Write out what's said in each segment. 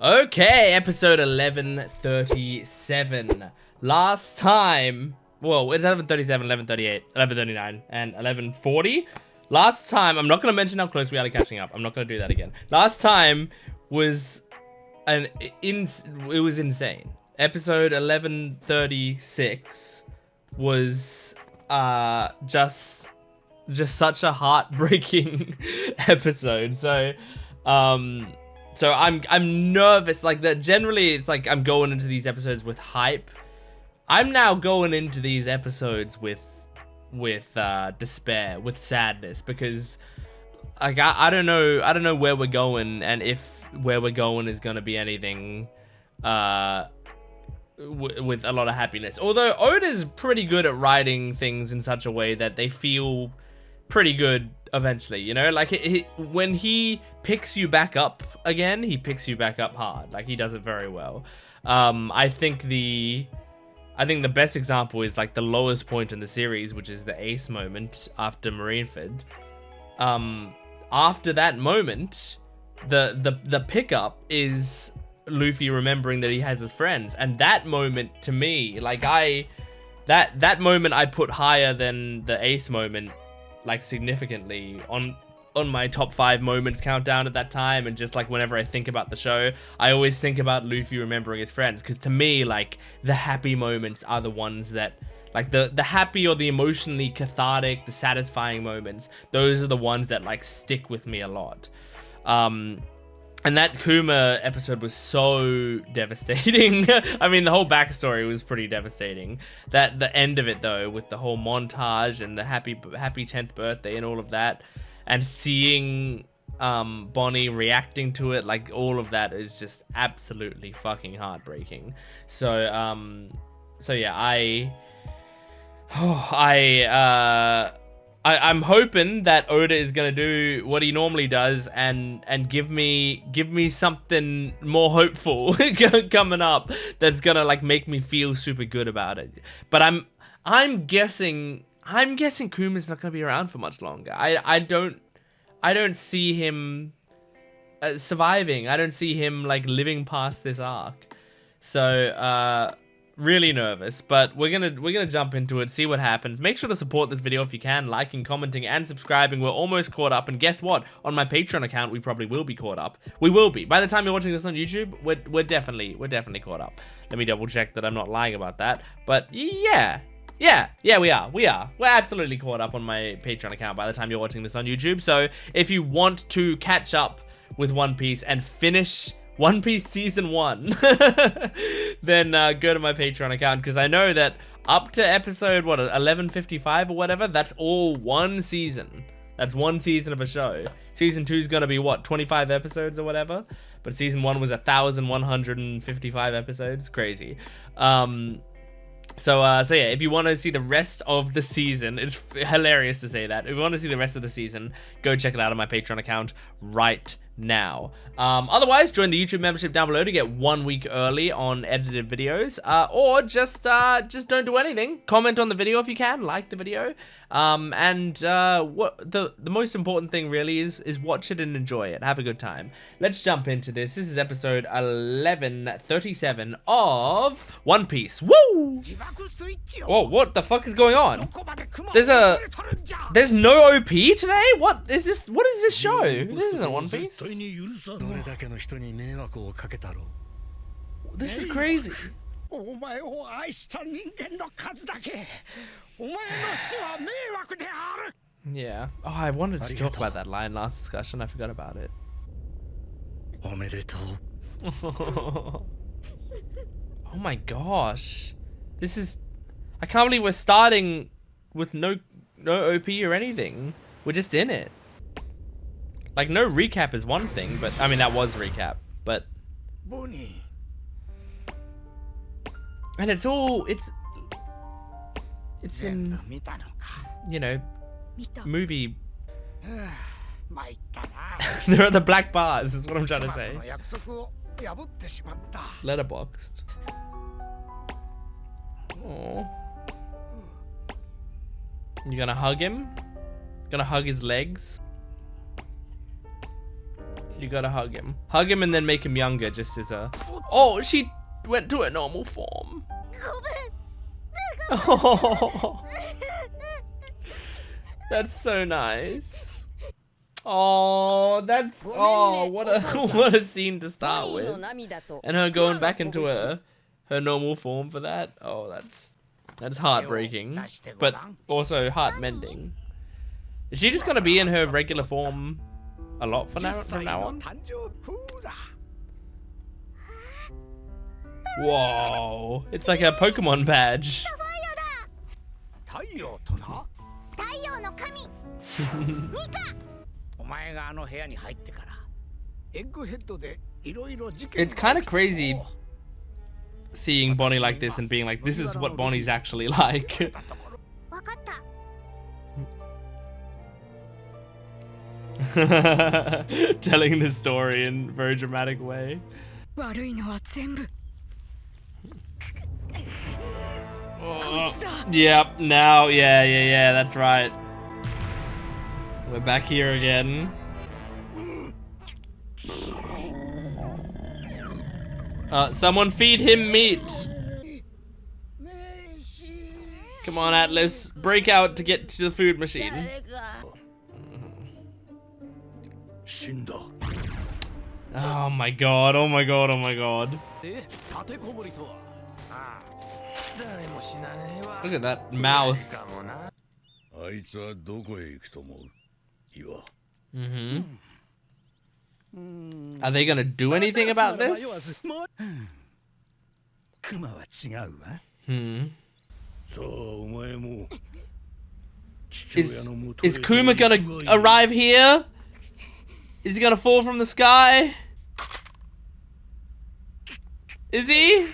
Okay, episode 1137. Last time, well, it's 1137, 1138, 1139, and 1140. Last time, I'm not going to mention how close we are to catching up. I'm not going to do that again. Last time was it was insane. Episode 1136 was just such a heartbreaking episode. So I'm nervous. Like that. Generally, it's like I'm going into these episodes with hype. I'm now going into these episodes with despair, with sadness, because like I don't know where we're going, and if where we're going is gonna be anything with a lot of happiness. Although Oda's pretty good at writing things in such a way that they feel pretty good eventually, you know, like when he picks you back up again, he picks you back up hard. Like he does it very well. I think the best example is like the lowest point in the series, which is the Ace moment after Marineford. After that moment, the pickup is Luffy remembering that he has his friends, and that moment to me, like that moment I put higher than the Ace moment, like significantly on my top 5 moments countdown at that time. And just like whenever I think about the show, I always think about Luffy remembering his friends, because to me, like the happy moments are the ones that, like the happy or the emotionally cathartic, the satisfying moments, those are the ones that like stick with me a lot. And that Kuma episode was so devastating. I mean, the whole backstory was pretty devastating. That the end of it though, with the whole montage and the happy 10th birthday and all of that, and seeing Bonney reacting to it, like all of that is just absolutely fucking heartbreaking. So yeah, I'm hoping that Oda is gonna do what he normally does and give me something more hopeful coming up that's gonna like make me feel super good about it. But I'm guessing Kuma's not gonna be around for much longer. I don't see him surviving. I don't see him like living past this arc. So really nervous, but we're gonna jump into it, see what happens. Make sure to support this video if you can, liking, commenting, and subscribing. We're almost caught up, and guess what? On my Patreon account, we probably will be caught up. We will be. By the time you're watching this on YouTube, we're definitely caught up. Let me double check that I'm not lying about that. But yeah, we are. We're absolutely caught up on my Patreon account by the time you're watching this on YouTube. So if you want to catch up with One Piece and finish One Piece Season 1, then go to my Patreon account, because I know that up to episode, 1155 or whatever, that's all one season. That's one season of a show. Season 2 is going to be, 25 episodes or whatever? But Season 1 was 1,155 episodes. Crazy. So yeah, if you want to see the rest of the season, it's hilarious to say that. If you want to see the rest of the season, go check it out on my Patreon account right now. Otherwise, join the YouTube membership down below to get 1 week early on edited videos, or just don't do anything. Comment on the video if you can, like the video, and what the most important thing really is watch it and enjoy it. Have a good time. Let's jump into this. This is episode 1137 of One Piece. Woo! Oh, what the fuck is going on? There's no OP today? What is this? What is this show? This isn't One Piece. This is crazy. Yeah. Oh, I wanted to talk about that line last discussion. I forgot about it. Oh my gosh. This is... I can't believe we're starting with no OP or anything. We're just in it. Like, no recap is one thing, but... I mean, that was recap, but... And it's all... It's in... You know... Movie... There are the black bars, is what I'm trying to say. Letterboxed. Oh. You gonna hug him? Gonna hug his legs? You gotta hug him. Hug him and then make him younger, just as a... Oh, she went to a normal form. Oh, that's so nice. Oh, that's... Oh, what a scene to start with. And her going back into her normal form for that. Oh, that's heartbreaking. But also heart-mending. Is she just gonna be in her regular form a lot from now on? Whoa, it's like a Pokemon badge. It's kind of crazy seeing Bonney like this and being like, this is what Bonney's actually like. Telling the story in a very dramatic way. Oh, yep, now, yeah, that's right. We're back here again. Someone feed him meat. Come on, Atlas, break out to get to the food machine. Oh my god, oh my god, oh my god. Look at that mouth. Mm-hmm. Are they gonna do anything about this? Is Kuma gonna arrive here? Is he gonna fall from the sky? Is he?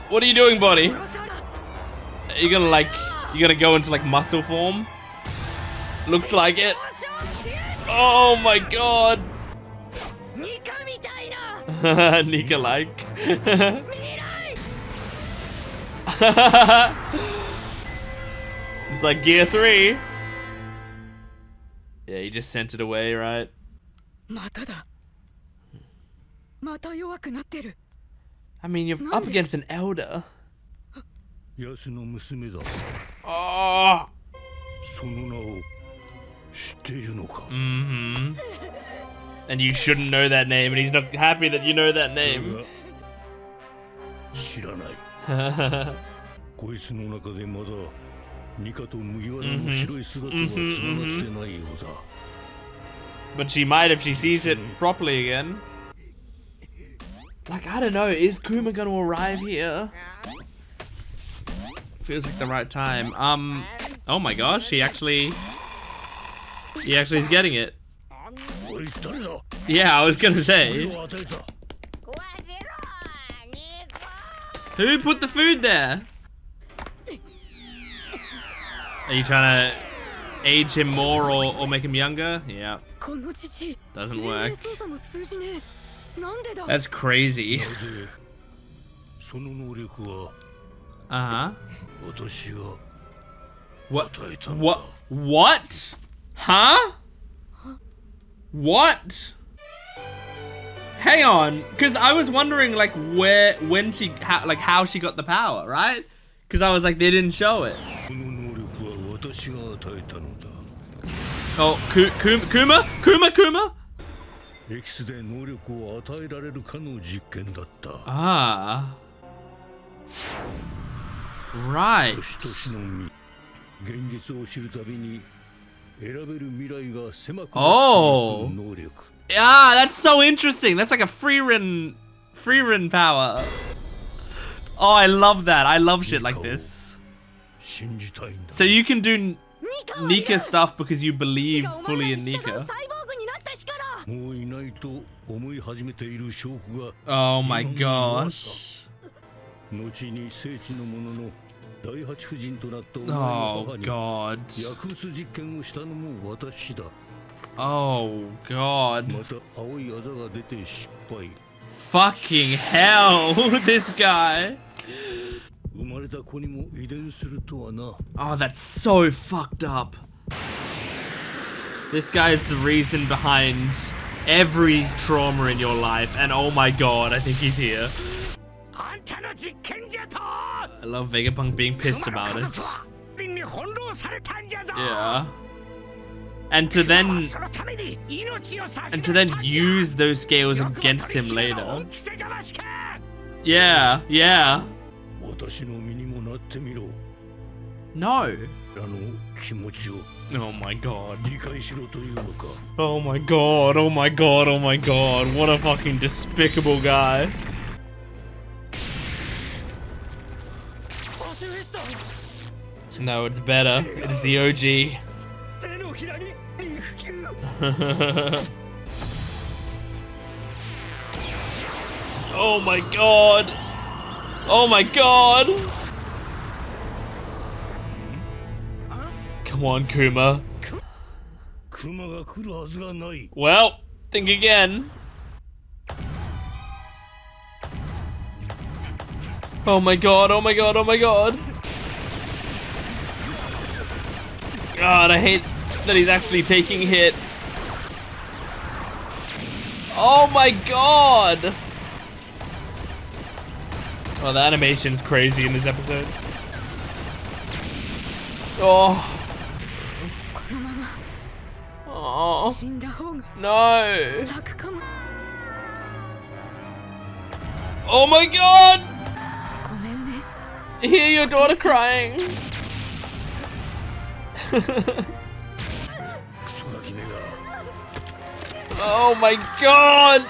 What are you doing, Bonney? Are you gonna go into like muscle form? Looks like it. Oh my god. Nika like. It's like Gear 3. Yeah, he just sent it away, right? I mean, you're up against an elder. Oh. Mm-hmm. And you shouldn't know that name, and he's not happy that you know that name. But she might if she sees it properly again. Like, I don't know, is Kuma gonna arrive here? Feels like the right time. Oh my gosh, he actually is getting it. Yeah, I was gonna say. Who put the food there? Are you trying to age him more or make him younger? Yeah. Doesn't work. That's crazy. Uh-huh. What? Huh? What? Hang on, because I was wondering like how she got the power, right? Because I was like, they didn't show it. Oh, Kuma? Ah. Right. Oh. Yeah, that's so interesting. That's like a free run power. Oh, I love that. I love shit like this. So you can do Nika stuff because you believe fully in Nika. Oh my gosh. Oh god. Oh god. Fucking hell, this guy. Oh, that's so fucked up. This guy is the reason behind every trauma in your life, and oh my god, I think he's here. I love Vegapunk being pissed about it. Yeah. And to then use those scales against him later. Yeah, yeah. No. Oh my god. Oh my god, oh my god, oh my god. What a fucking despicable guy. No, it's better. It's the OG. Oh my god. Oh my god. Come on, Kuma. Well, think again. Oh my god, oh my god, oh my god. God, I hate that he's actually taking hits. Oh my god! Oh, the animation's crazy in this episode. Oh. Oh. No. Oh my god! Hear your daughter crying. Oh my god!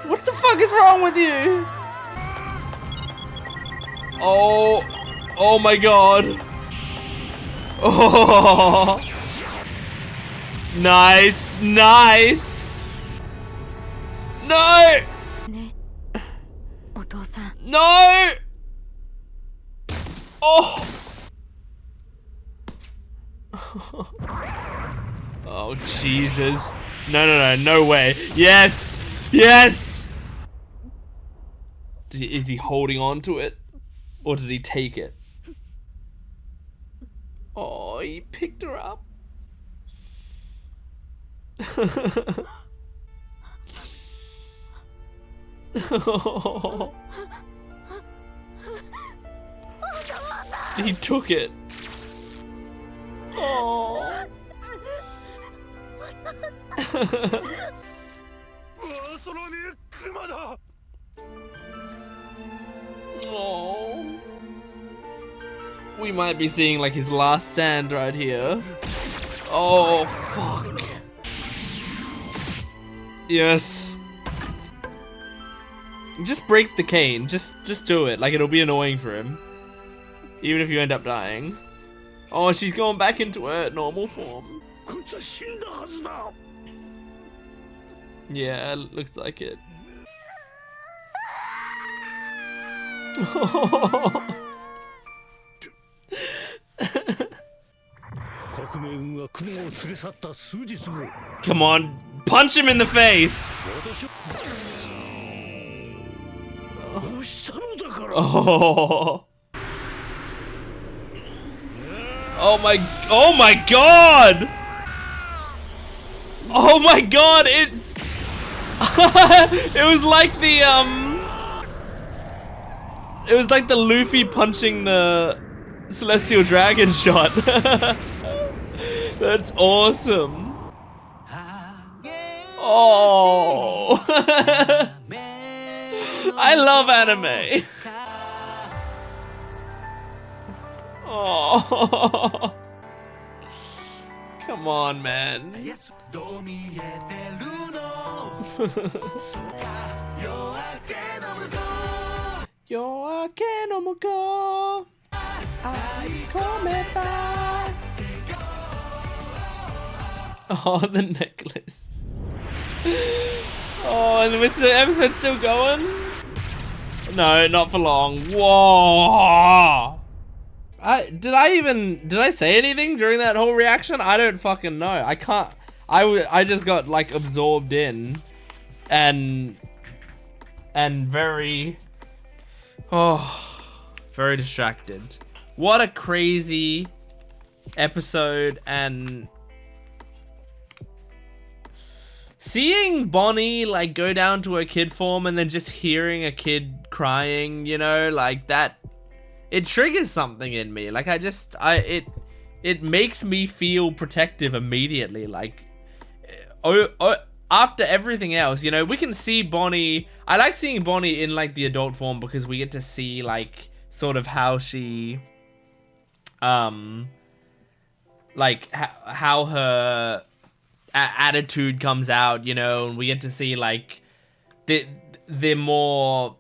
What the fuck is wrong with you? Oh, oh my god. Oh. Nice, nice. No. No. Oh. Oh, Jesus. No, no, no, no way. Yes! Yes! Is he holding on to it? Or did he take it? Oh, he picked her up. Oh. He took it. Oh. Oh. We might be seeing like his last stand right here. Oh fuck. Yes. Just break the cane. Just do it. Like it'll be annoying for him. Even if you end up dying. Oh, she's going back into her normal form. Yeah, looks like it. Come on, punch him in the face! Oh. Oh my god! Oh my god, it's it was like the it was like the Luffy punching the Celestial Dragon shot. That's awesome. Oh. I love anime. Oh. Come on, man. Oh, the necklace. Oh, and is the episode still going? No, not for long. Whoa. Did I say anything during that whole reaction? I don't fucking know. I can't. I just got like absorbed in, and very. Oh. Very distracted. What a crazy episode, and seeing Bonney like go down to her kid form and then just hearing a kid crying, you know, like that, it triggers something in me. Like it makes me feel protective immediately. Like, after everything else, you know, we can see Bonney. I like seeing Bonney in like the adult form because we get to see like sort of how she, like how her attitude comes out, you know, and we get to see like the more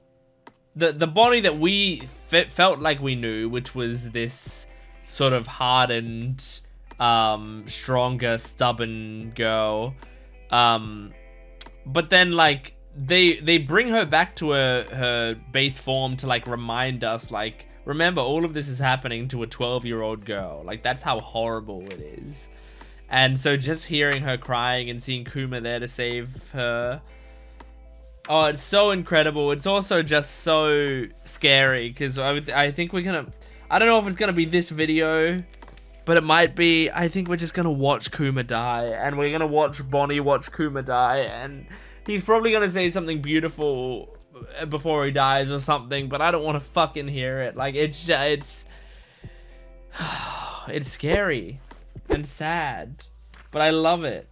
the Bonney that we felt like we knew, which was this sort of hardened, stronger, stubborn girl. But then like they bring her back to her base form to like remind us, like, remember, all of this is happening to a 12-year-old girl. Like, that's how horrible it is. And so just hearing her crying and seeing Kuma there to save her, oh, it's so incredible. It's also just so scary because I think we're gonna, I don't know if it's gonna be this video, but it might be. I think we're just gonna watch Kuma die, and we're gonna watch Bonney watch Kuma die, and he's probably gonna say something beautiful before he dies or something, but I don't want to fucking hear it. Like, it's scary and sad, but I love it.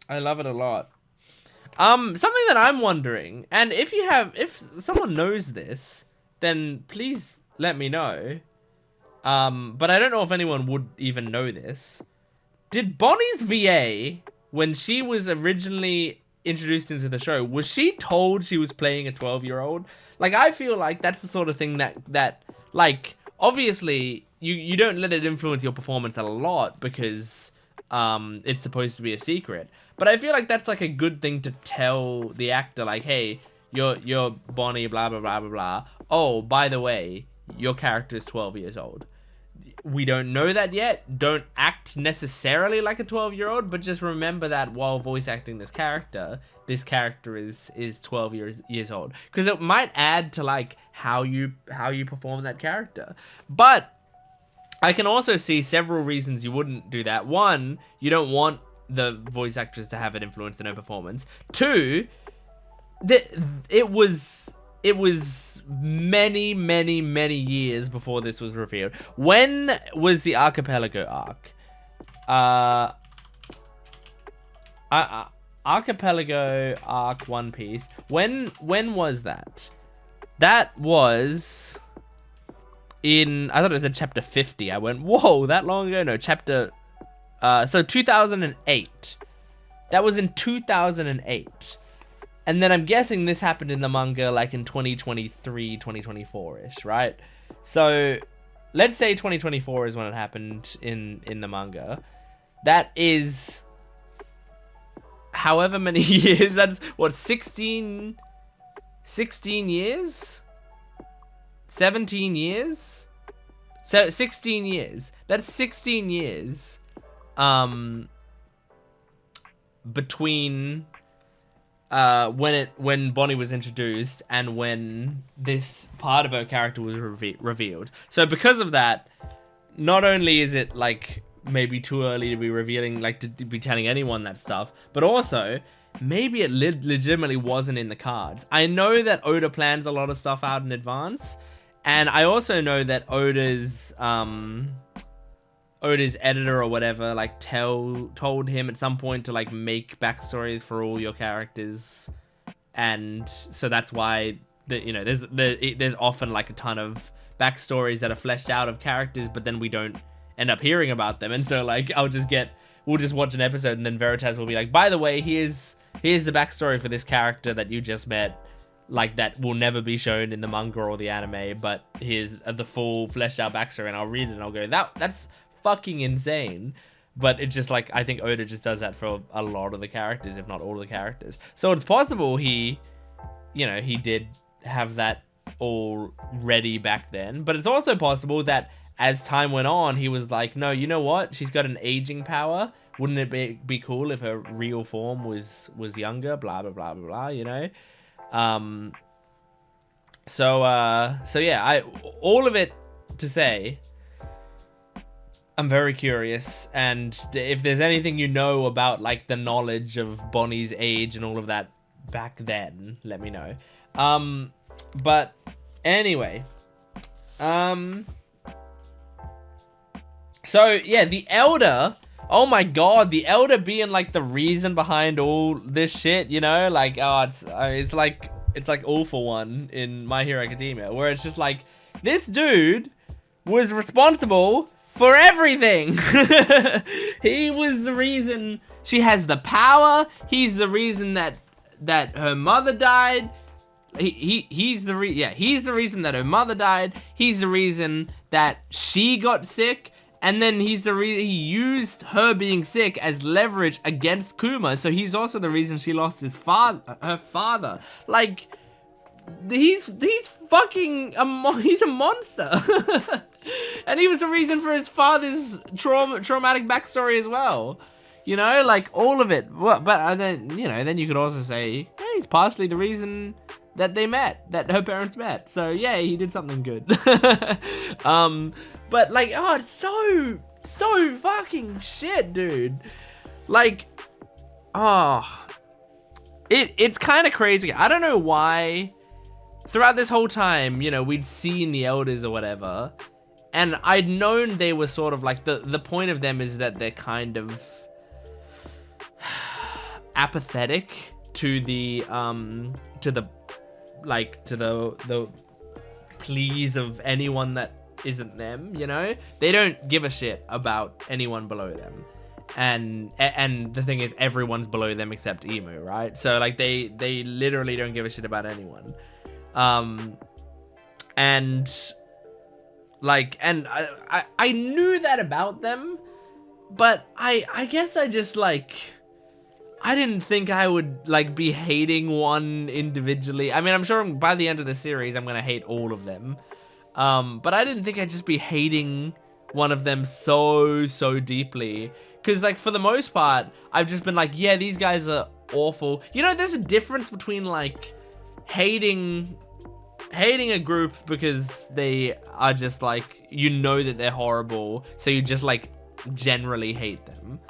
I love it a lot. Something that I'm wondering, and if someone knows this, then please let me know. But I don't know if anyone would even know this. Did Bonnie's VA, when she was originally introduced into the show, was she told she was playing a 12-year-old? Like, I feel like that's the sort of thing that like, obviously you don't let it influence your performance a lot because it's supposed to be a secret. But I feel like that's like a good thing to tell the actor, like, hey, you're Bonney, blah blah blah blah blah. Oh, by the way, your character is 12 years old. We don't know that yet. Don't act necessarily like a 12-year-old, but just remember that while voice acting this character is 12 years old, because it might add to like how you perform that character. But I can also see several reasons you wouldn't do that. One, you don't want the voice actress to have an influence in her performance. Two, it was many years before this was revealed. When was the Archipelago arc? Archipelago arc One Piece. When was that? That was in, I thought it was in chapter 50. I went, whoa, that long ago? No, chapter, so 2008. That was in 2008. And then I'm guessing this happened in the manga like in 2023, 2024-ish, right? So let's say 2024 is when it happened in the manga. That is however many years. That's what, 16 years? 17 years? So 16 years. That's 16 years between when Bonney was introduced and when this part of her character was revealed. So because of that, not only is it like maybe too early to be revealing, like to be telling anyone that stuff, but also maybe it legitimately wasn't in the cards. I know that Oda plans a lot of stuff out in advance, and I also know that Oda's editor or whatever like told him at some point to like make backstories for all your characters, and so that's why there's often like a ton of backstories that are fleshed out of characters, but then we don't end up hearing about them. And so like we'll just watch an episode and then Veritas will be like, by the way, here's the backstory for this character that you just met, like that will never be shown in the manga or the anime, but here's the full fleshed out backstory, and I'll read it and I'll go, that's fucking insane. But it's just like, I think Oda just does that for a lot of the characters, if not all of the characters. So it's possible he did have that all ready back then, but it's also possible that as time went on, he was like, no, you know what? She's got an aging power. Wouldn't it be cool if her real form was younger? Blah, blah, blah, blah, blah, you know? So yeah, all of it to say, I'm very curious, and if there's anything you know about like the knowledge of Bonney's age and all of that back then, let me know. But anyway, so yeah, the Elder. Oh my god, the Elder being like the reason behind all this shit, you know, like it's like All For One in My Hero Academia, where it's just like this dude was responsible for everything. He was the reason she has the power. He's the reason that her mother died. He's the reason that her mother died. He's the reason that she got sick. And then he's the reason he used her being sick as leverage against Kuma. So he's also the reason she lost her father. Like, he's fucking he's a monster. And he was the reason for his father's traumatic backstory as well. You know, like all of it. But then, you know, then you could also say, hey, he's partially the reason that they met, that her parents met. So yeah, he did something good. But like, oh, it's so fucking shit, dude. Like, oh, it's kind of crazy. I don't know why. Throughout this whole time, you know, we'd seen the Elders or whatever, and I'd known they were sort of like the point of them is that they're kind of apathetic to the pleas of anyone that isn't them, you know? They don't give a shit about anyone below them. And the thing is, everyone's below them except Emu, right? So like they literally don't give a shit about anyone. And I knew that about them, but I guess I just like, I didn't think I would like be hating one individually. I mean, I'm sure by the end of the series, I'm gonna hate all of them. But I didn't think I'd just be hating one of them so deeply. Cause like for the most part, I've just been like, yeah, these guys are awful. You know, there's a difference between like hating a group because they are just like, you know that they're horrible, so you just like generally hate them.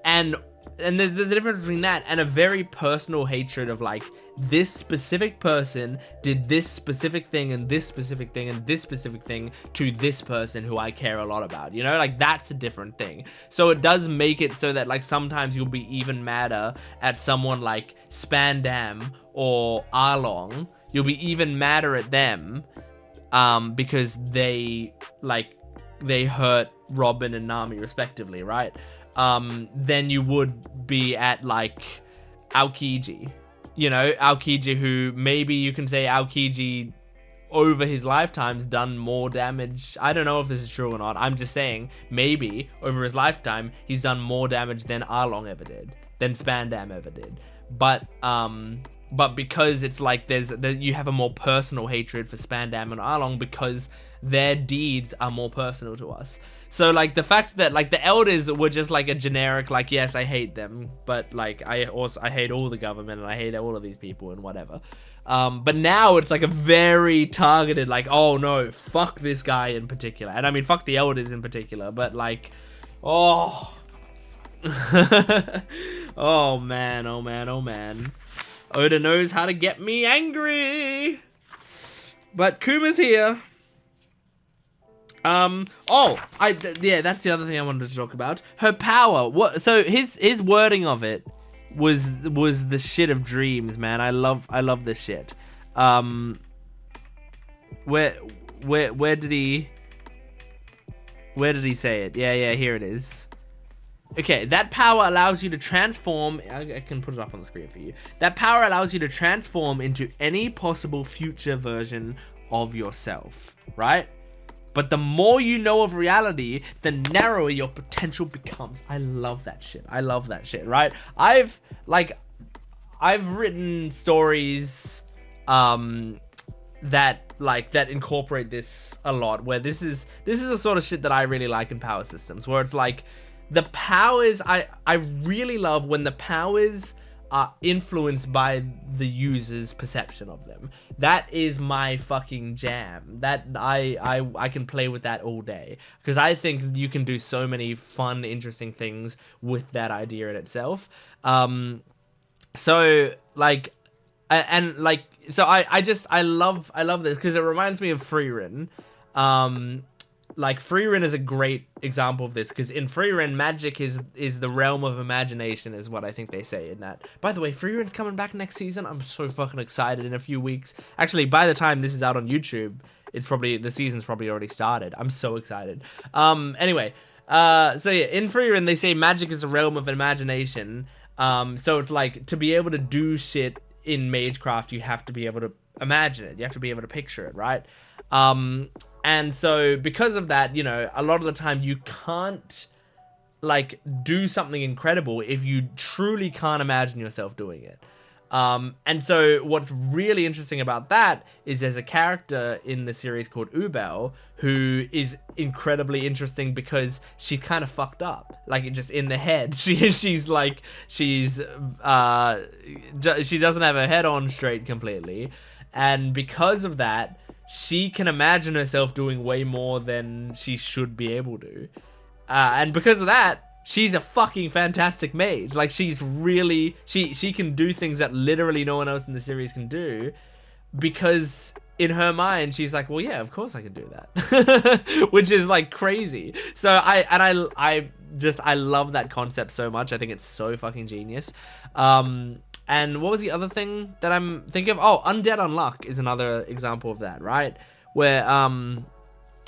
And there's a difference between that and a very personal hatred of like, this specific person did this specific thing and this specific thing and this specific thing to this person who I care a lot about, you know, like that's a different thing. So it does make it so that like sometimes you'll be even madder at someone like Spandam or Arlong. You'll be even madder at them because they hurt Robin and Nami respectively, right? Than you would be at like Aokiji. You know, Aokiji, who maybe you can say Aokiji over his lifetime's done more damage. I don't know if this is true or not. I'm just saying maybe over his lifetime he's done more damage than Arlong ever did, than Spandam ever did. But because it's like you have a more personal hatred for Spandam and Arlong because their deeds are more personal to us. So like the fact that like the Elders were just like a generic like, yes, I hate them, but like I hate all the government and I hate all of these people and whatever. But now it's like a very targeted like, oh no, fuck this guy in particular. And I mean fuck the Elders in particular, but like, oh oh man, oh man, oh man. Oda knows how to get me angry. But Kuma's here. Yeah, that's the other thing I wanted to talk about. Her power. What? So his wording of it was the shit of dreams, man. I love this shit. Where did he say it? Yeah, here it is. Okay, that power allows you to transform. I can put it up on the screen for you. That power allows you to transform into any possible future version of yourself, right? But the more you know of reality, the narrower your potential becomes. I love that shit. I love that shit, right? I've written stories that incorporate this a lot, where this is the sort of shit that I really like in power systems, where it's like the powers I really love when the powers are influenced by the user's perception of them. That is my fucking jam. That I can play with that all day, because I think you can do so many fun, interesting things with that idea in itself. So like, and like, so I love this because it reminds me of Freerin. Like Freerin is a great example of this, because in Freerin, magic is the realm of imagination, is what I think they say in that. By the way, Freerin's coming back next season. I'm so fucking excited. In a few weeks, actually, by the time this is out on YouTube, the season's probably already started. I'm so excited. Anyway, so yeah, in Freerin they say magic is a realm of imagination. So it's like, to be able to do shit in Magecraft, you have to be able to imagine it. You have to be able to picture it, right? And so because of that, you know, a lot of the time you can't like do something incredible if you truly can't imagine yourself doing it. And so what's really interesting about that is there's a character in the series called Ubel who is incredibly interesting because she's kind of fucked up, like just in the head. She doesn't have her head on straight completely. And because of that, she can imagine herself doing way more than she should be able to. And because of that, she's a fucking fantastic mage. Like, she's really... She can do things that literally no one else in the series can do. Because in her mind, she's like, well, yeah, of course I can do that. Which is, like, crazy. So, I love that concept so much. I think it's so fucking genius. And what was the other thing that I'm thinking of? Oh, Undead Unluck is another example of that, right? Where,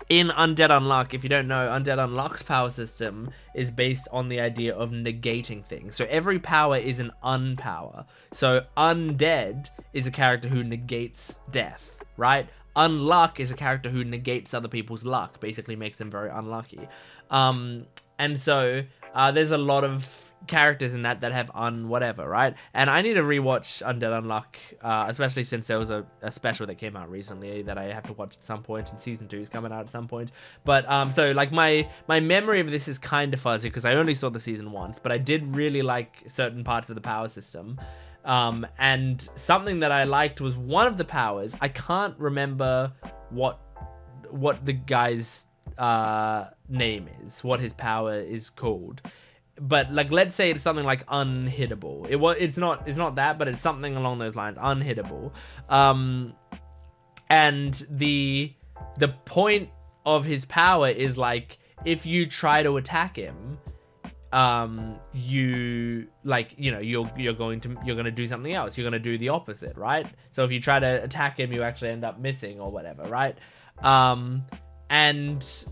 in Undead Unluck, if you don't know, Undead Unluck's power system is based on the idea of negating things. So every power is an unpower. So Undead is a character who negates death, right? Unluck is a character who negates other people's luck, basically makes them very unlucky. And so there's a lot of characters in that have whatever, right? And I need to rewatch Undead Unluck, especially since there was a special that came out recently that I have to watch at some point, and season 2 is coming out at some point. But so like my memory of this is kind of fuzzy because I only saw the season once, but I did really like certain parts of the power system. And something that I liked was one of the powers. I can't remember what the guy's name is, what his power is called. But like, let's say it's something like unhittable. It's not that, but it's something along those lines, unhittable. And the point of his power is like, if you try to attack him, you're gonna do something else. You're gonna do the opposite, right? So if you try to attack him, you actually end up missing or whatever, right? And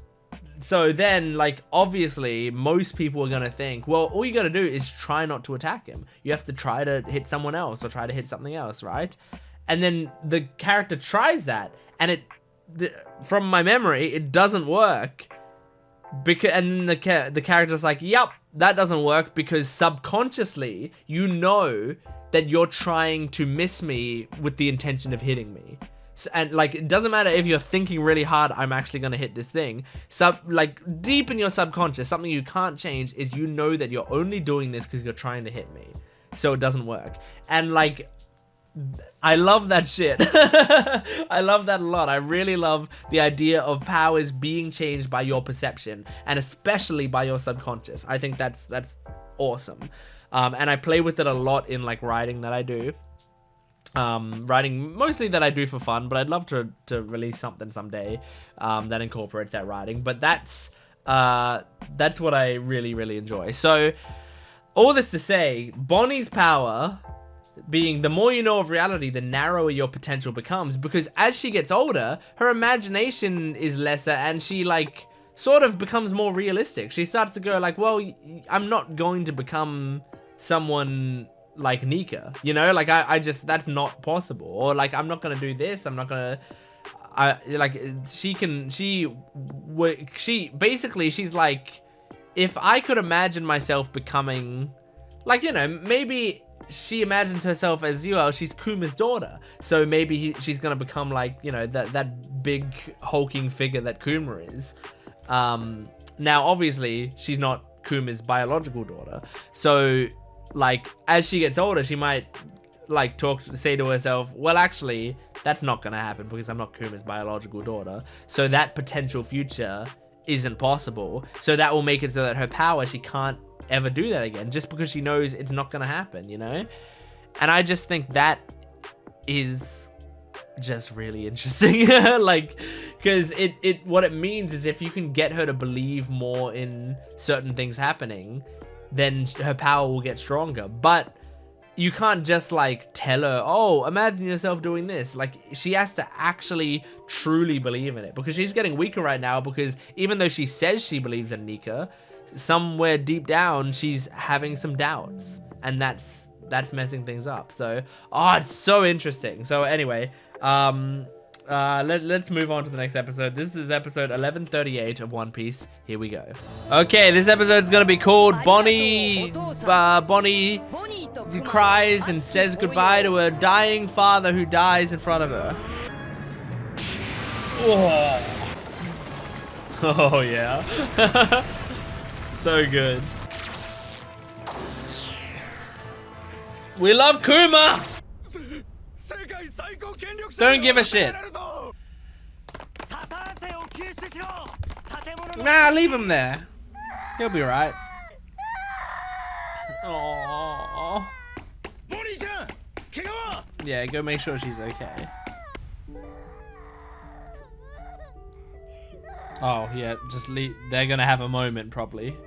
so then, like, obviously, most people are going to think, well, all you got to do is try not to attack him. You have to try to hit someone else or try to hit something else, right? And then the character tries that, and from my memory, it doesn't work. And the character's like, yep, that doesn't work, because subconsciously, you know that you're trying to miss me with the intention of hitting me. And like, it doesn't matter if you're thinking really hard, I'm actually going to hit this thing. Like, deep in your subconscious, something you can't change is you know that you're only doing this because you're trying to hit me. So it doesn't work. And like, I love that shit. I love that a lot. I really love the idea of powers being changed by your perception, and especially by your subconscious. I think that's awesome. And I play with it a lot in like writing that I do. Writing mostly that I do for fun, but I'd love to release something someday that incorporates that writing. But that's what I really, really enjoy. So all this to say, Bonney's power being the more you know of reality, the narrower your potential becomes, because as she gets older, her imagination is lesser, and she like sort of becomes more realistic. She starts to go like, well, I'm not going to become someone like Nika, you know, like I just, that's not possible. Or like, I'm not gonna do this, I'm not gonna, she's like, if I could imagine myself becoming, like, you know, maybe she imagines herself as, you know, she's Kuma's daughter, so maybe she's gonna become like, you know, that big hulking figure that Kuma is. Now obviously she's not Kuma's biological daughter, so like, as she gets older, she might, like, say to herself, well, actually, that's not gonna happen because I'm not Kuma's biological daughter. So that potential future isn't possible. So that will make it so that her power, she can't ever do that again, just because she knows it's not gonna happen, you know? And I just think that is just really interesting. Like, because what it means is if you can get her to believe more in certain things happening, then her power will get stronger. But you can't just like tell her, oh, imagine yourself doing this. Like, she has to actually truly believe in it, because she's getting weaker right now, because even though she says she believes in Nika, somewhere deep down she's having some doubts, and that's messing things up. So, oh, it's so interesting. So anyway, let's move on to the next episode. This is episode 1138 of One Piece. Here we go. Okay, this episode is gonna be called Bonney. Bonney cries and says goodbye to her dying father who dies in front of her. Oh, oh yeah. So good. We love Kuma! Don't give a shit. Nah, leave him there. He'll be right. Aww. Yeah, go make sure she's okay. Oh, yeah, just leave. They're gonna have a moment, probably.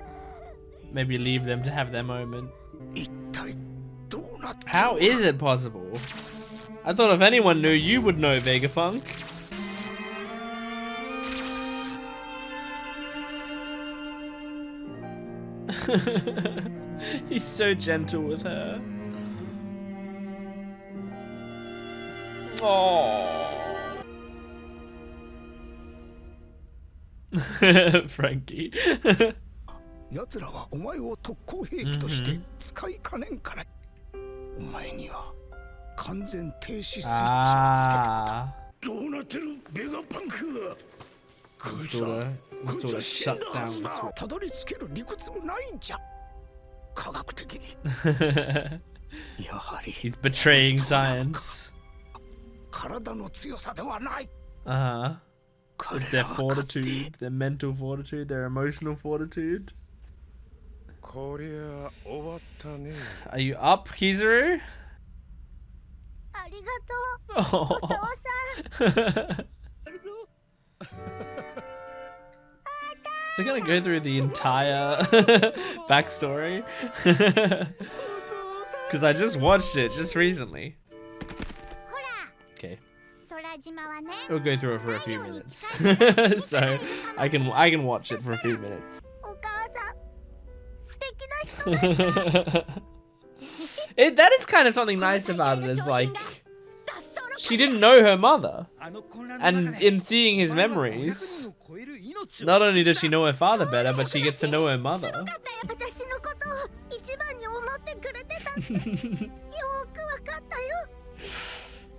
Maybe leave them to have their moment. How is it possible? I thought if anyone knew, you would know, Vegapunk. He's so gentle with her. Oh. Frankie. Shut down He's betraying science. It's their fortitude, their mental fortitude, their emotional fortitude. Are you up, Kizaru? Oh. So gonna go through the entire backstory? Because I just watched it just recently. Okay. We'll go through it for a few minutes. So I can watch it for a few minutes. That is kind of something nice about it, is like, she didn't know her mother, and in seeing his memories, not only does she know her father better, but she gets to know her mother.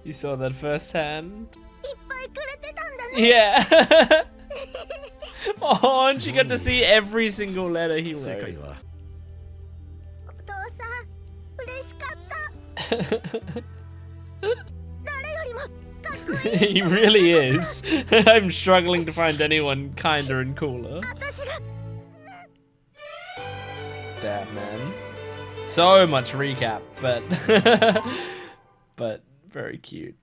You saw that firsthand? Yeah. Oh, and she got to see every single letter he wrote. He really is. I'm struggling to find anyone kinder and cooler. Damn, man. So much recap, but but very cute.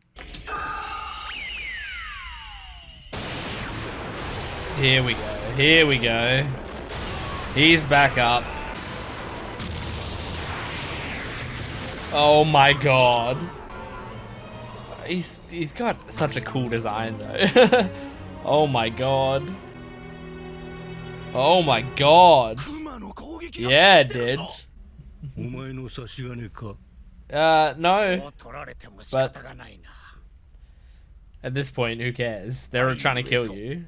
Here we go. Here we go. He's back up. Oh my god. He's got such a cool design though. Oh my god. Oh my god. Yeah, it did. No. But at this point, who cares? They're trying to kill you.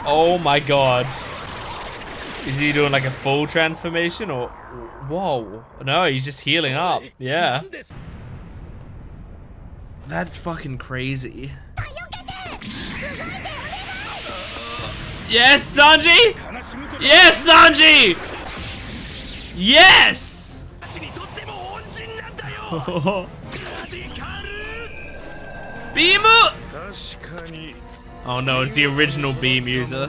Oh my god. Is he doing like a full transformation or... Whoa. No, he's just healing up. Yeah. That's fucking crazy. Yes, Sanji! Yes, Sanji! Yes! Beam! Oh no, it's the original beam user.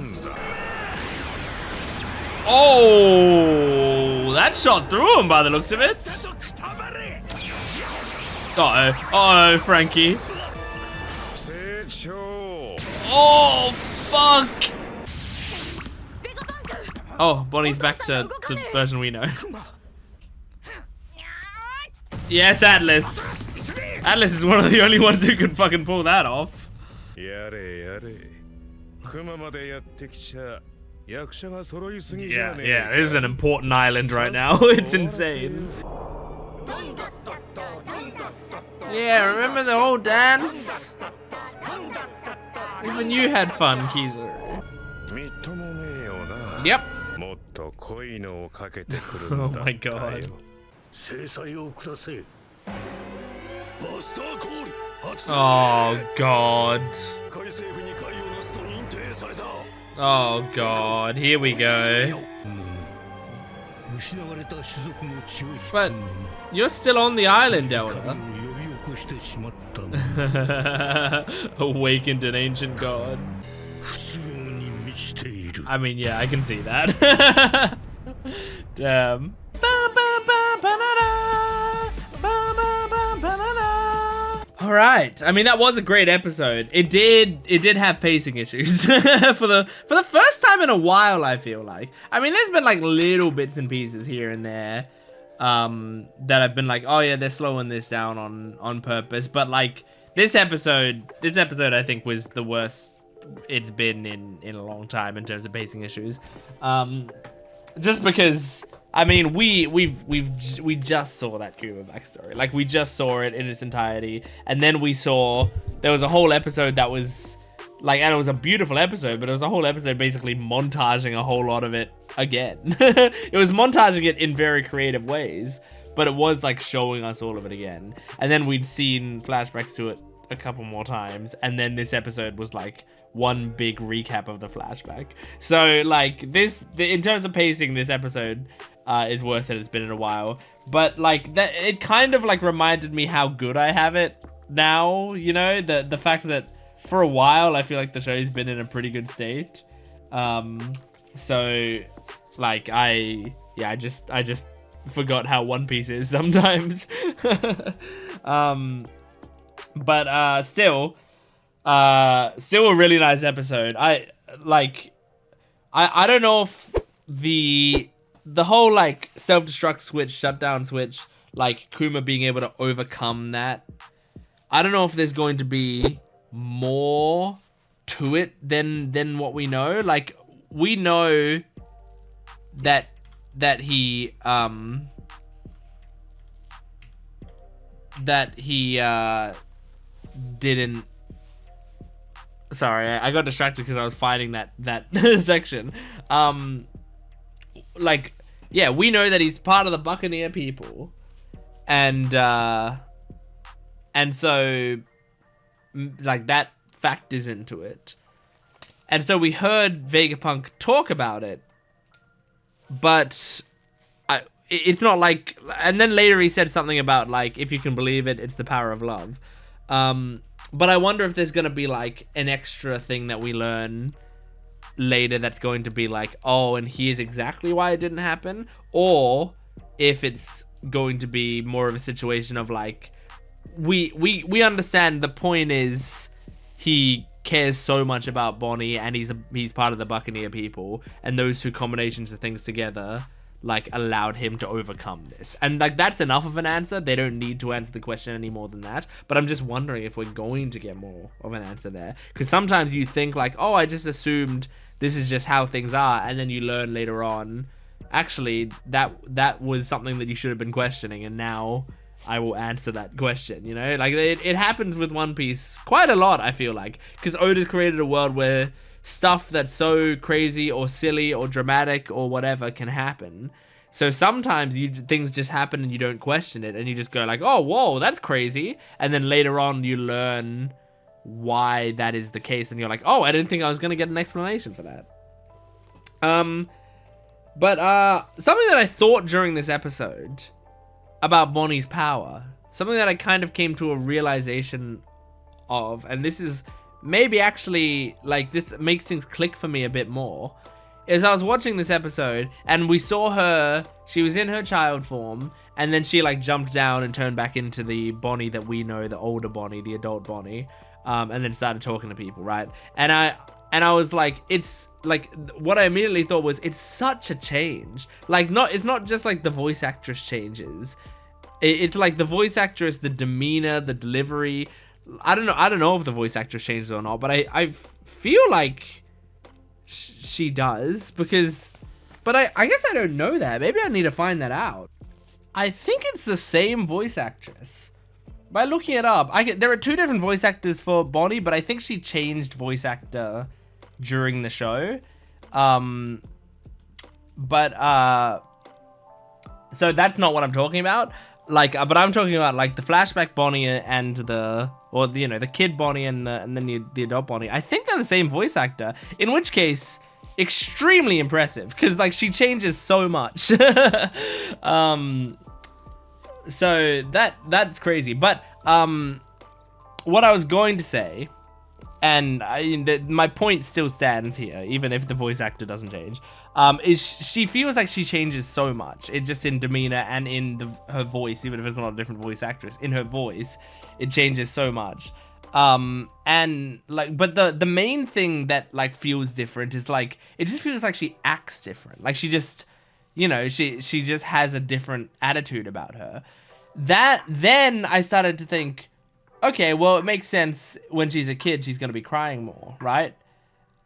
Oh, that shot through him by the looks of it. Uh-oh. Uh-oh, Frankie. Oh, fuck. Oh, Bonney's back to the version we know. Yes, Atlas. Atlas is one of the only ones who can fucking pull that off. Yeah, this is an important island right now. It's insane. Yeah, remember the whole dance? Even you had fun, Kizaru. Yep. Oh my god. Oh god. Oh god, here we go. But you're still on the island, Elder. Awakened an ancient god. I mean, yeah, I can see that. Damn. All right. I mean, that was a great episode. It did have pacing issues for the first time in a while, I feel like. I mean, there's been like little bits and pieces here and there that I've been like, oh yeah, they're slowing this down on purpose, but like this episode I think was the worst it's been in a long time in terms of pacing issues. Just because, I mean, we just saw that Kuma backstory. Like, we just saw it in its entirety, and then we saw there was a whole episode that was like, and it was a beautiful episode, but it was a whole episode basically montaging a whole lot of it again. It was montaging it in very creative ways, but it was like showing us all of it again. And then we'd seen flashbacks to it a couple more times, and then this episode was like one big recap of the flashback. So like in terms of pacing, this episode is worse than it's been in a while. But like that, it kind of like reminded me how good I have it now. You know, the fact that for a while I feel like the show's been in a pretty good state. So like I just forgot how One Piece is sometimes. But still a really nice episode. I don't know if the whole like self-destruct switch, shutdown switch, like Kuma being able to overcome that, I don't know if there's going to be more to it than what we know. Like, we know that he didn't. Sorry, I got distracted because I was finding that section. Like, yeah, we know that he's part of the Buccaneer people, and so like that factors into it. And so we heard Vegapunk talk about it, but it's not like. And then later he said something about like, if you can believe it, it's the power of love. But I wonder if there's gonna be like an extra thing that we learn later that's going to be like, oh, and here's exactly why it didn't happen, or if it's going to be more of a situation of like, we understand the point is he cares so much about Bonney and he's part of the Buccaneer people, and those two combinations of things together like allowed him to overcome this, and like that's enough of an answer. They don't need to answer the question any more than that, but I'm just wondering if we're going to get more of an answer there, because sometimes you think like, oh, I just assumed this is just how things are, and then you learn later on actually that was something that you should have been questioning, and now I will answer that question. You know, like it happens with One Piece quite a lot, I feel like, because Oda created a world where stuff that's so crazy or silly or dramatic or whatever can happen. So sometimes things just happen and you don't question it, and you just go like, oh, whoa, that's crazy, and then later on you learn why that is the case, and you're like, oh, I didn't think I was gonna get an explanation for that. But something that I thought during this episode about Bonney's power, something that I kind of came to a realization of, and this is maybe actually, like, this makes things click for me a bit more, is I was watching this episode and we saw her, she was in her child form, and then she like jumped down and turned back into the Bonney that we know, the older Bonney, the adult Bonney, and then started talking to people, right? And I was like, it's like, what I immediately thought was, it's such a change. Like, it's not just like the voice actress changes. It's like the voice actress, the demeanor, the delivery. I don't know if the voice actress changes or not, but I feel like she does, because, but I guess I don't know that. Maybe I need to find that out. I think it's the same voice actress. By looking it up, there are two different voice actors for Bonney, but I think she changed voice actor during the show. So that's not what I'm talking about. Like, but I'm talking about like the flashback Bonney and the kid Bonney and then the adult Bonney. I think they're the same voice actor. In which case, extremely impressive, because like she changes so much. So that's crazy. But what I was going to say, and my point still stands here, even if the voice actor doesn't change, is she feels like she changes so much. It just in demeanor and in her voice, even if it's not a different voice actress, in her voice, it changes so much. And like, but the main thing that like feels different is like, it just feels like she acts different. Like she just, she just has a different attitude about her. Then I started to think, okay, well, it makes sense when she's a kid, she's going to be crying more, right?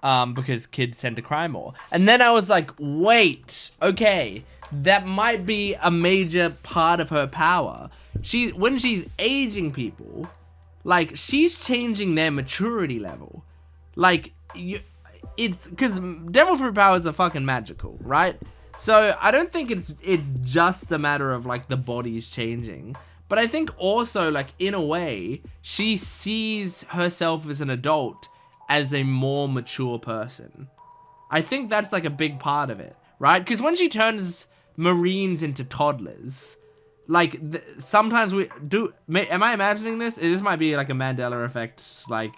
Because kids tend to cry more. And then I was like, wait, okay, that might be a major part of her power. When she's aging people, like, she's changing their maturity level. Like, it's because devil fruit powers are fucking magical, right? So I don't think it's just a matter of like the body's changing. But I think also, like, in a way, she sees herself as an adult as a more mature person. I think that's, like, a big part of it, right? Because when she turns Marines into toddlers, like, sometimes we do... Am I imagining this? This might be, like, a Mandela effect, like,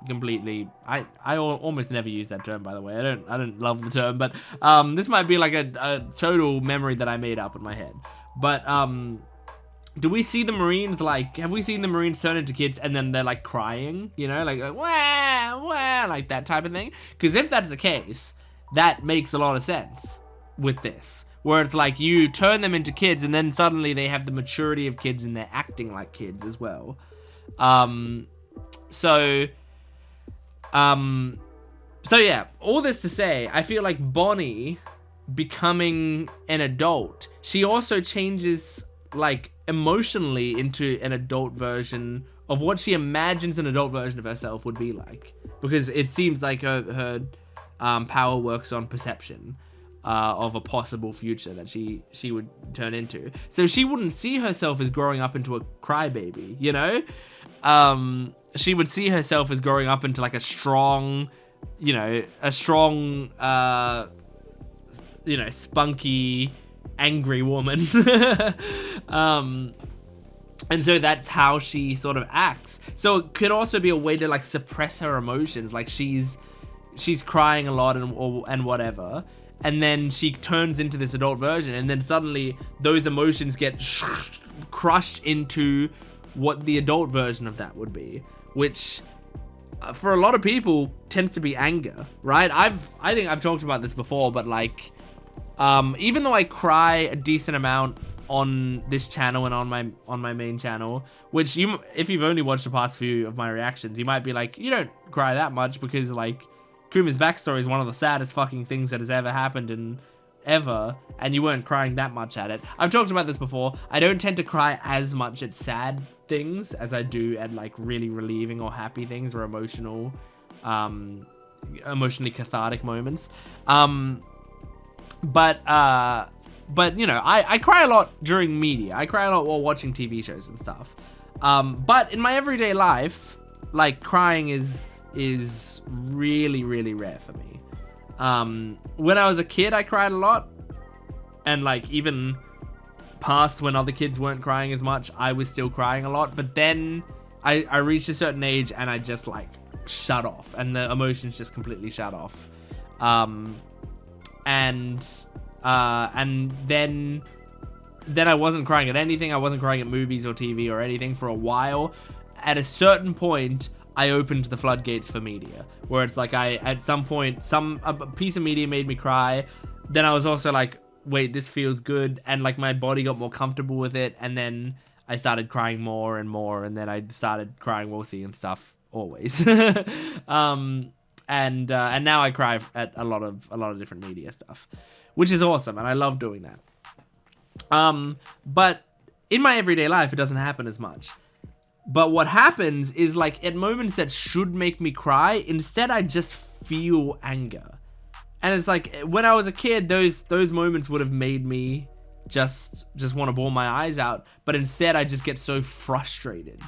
completely... I almost never use that term, by the way. I don't love the term, but this might be, like, a total memory that I made up in my head. But, do we see the Marines, like, have we seen the Marines turn into kids and then they're, like, crying, like, wah, wah, like that type of thing? Because if that's the case, that makes a lot of sense with this, where it's like you turn them into kids and then suddenly they have the maturity of kids and they're acting like kids as well. So yeah, all this to say, I feel like Bonney becoming an adult, she also changes, like, emotionally into an adult version of what she imagines an adult version of herself would be like, because it seems like her power works on perception of a possible future that she would turn into. So she wouldn't see herself as growing up into a crybaby, she would see herself as growing up into like a strong spunky, angry woman. And so that's how she sort of acts. So it could also be a way to like suppress her emotions. Like she's crying a lot and whatever. And then she turns into this adult version, and then suddenly those emotions get crushed into what the adult version of that would be, which for a lot of people tends to be anger, right? I think I've talked about this before, but like, even though I cry a decent amount on this channel and on my main channel, which if you've only watched the past few of my reactions, you might be like, you don't cry that much, because like Kuma's backstory is one of the saddest fucking things that has ever happened and you weren't crying that much at it. I've talked about this before. I don't tend to cry as much at sad things as I do at like really relieving or happy things or emotionally cathartic moments. But I cry a lot during media. I cry a lot while watching TV shows and stuff. But in my everyday life, like, crying is really, really rare for me. When I was a kid, I cried a lot. And like even past when other kids weren't crying as much, I was still crying a lot. But then I reached a certain age and I just like shut off, and the emotions just completely shut off. And then I wasn't crying at anything. I wasn't crying at movies or TV or anything for a while. At a certain point, I opened the floodgates for media, where it's like at some point, a piece of media made me cry. Then I was also like, wait, this feels good. And like my body got more comfortable with it. And then I started crying more and more. And then I started crying while seeing stuff always. And now I cry at a lot of different media stuff, which is awesome. And I love doing that. But in my everyday life, it doesn't happen as much. But what happens is like at moments that should make me cry, instead I just feel anger. And it's like when I was a kid, those moments would have made me just want to bawl my eyes out. But instead I just get so frustrated.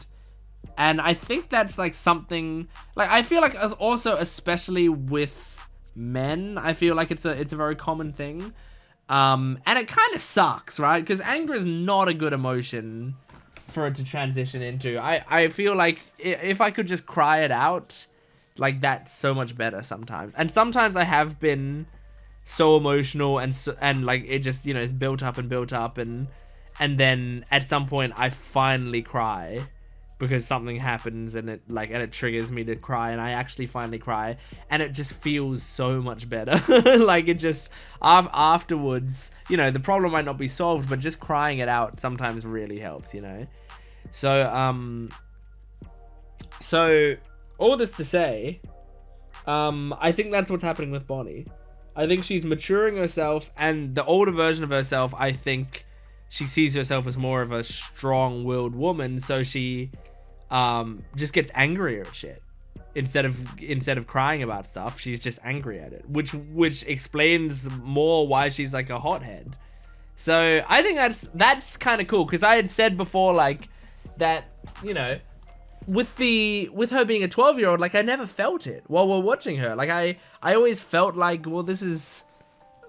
And I think that's like something like I feel like also especially with men, I feel like it's a very common thing. And it kind of sucks, right? Because anger is not a good emotion for it to transition into. I feel like if I could just cry it out, like that's so much better sometimes. And sometimes I have been so emotional and like it just, you know, it's built up and then at some point I finally cry because something happens and it triggers me to cry, and I actually finally cry, and it just feels so much better. Like it just afterwards, you know, the problem might not be solved, but just crying it out sometimes really helps, you know. So all this to say, I think that's what's happening with Bonney. I think she's maturing herself, and the older version of herself, I think she sees herself as more of a strong-willed woman, so she just gets angrier at shit. Instead of crying about stuff, she's just angry at it, which explains more why she's like a hothead. So I think that's kind of cool, because I had said before like that, you know, with her being a 12-year-old, like I never felt it while we're watching her. Like I always felt like, well, this is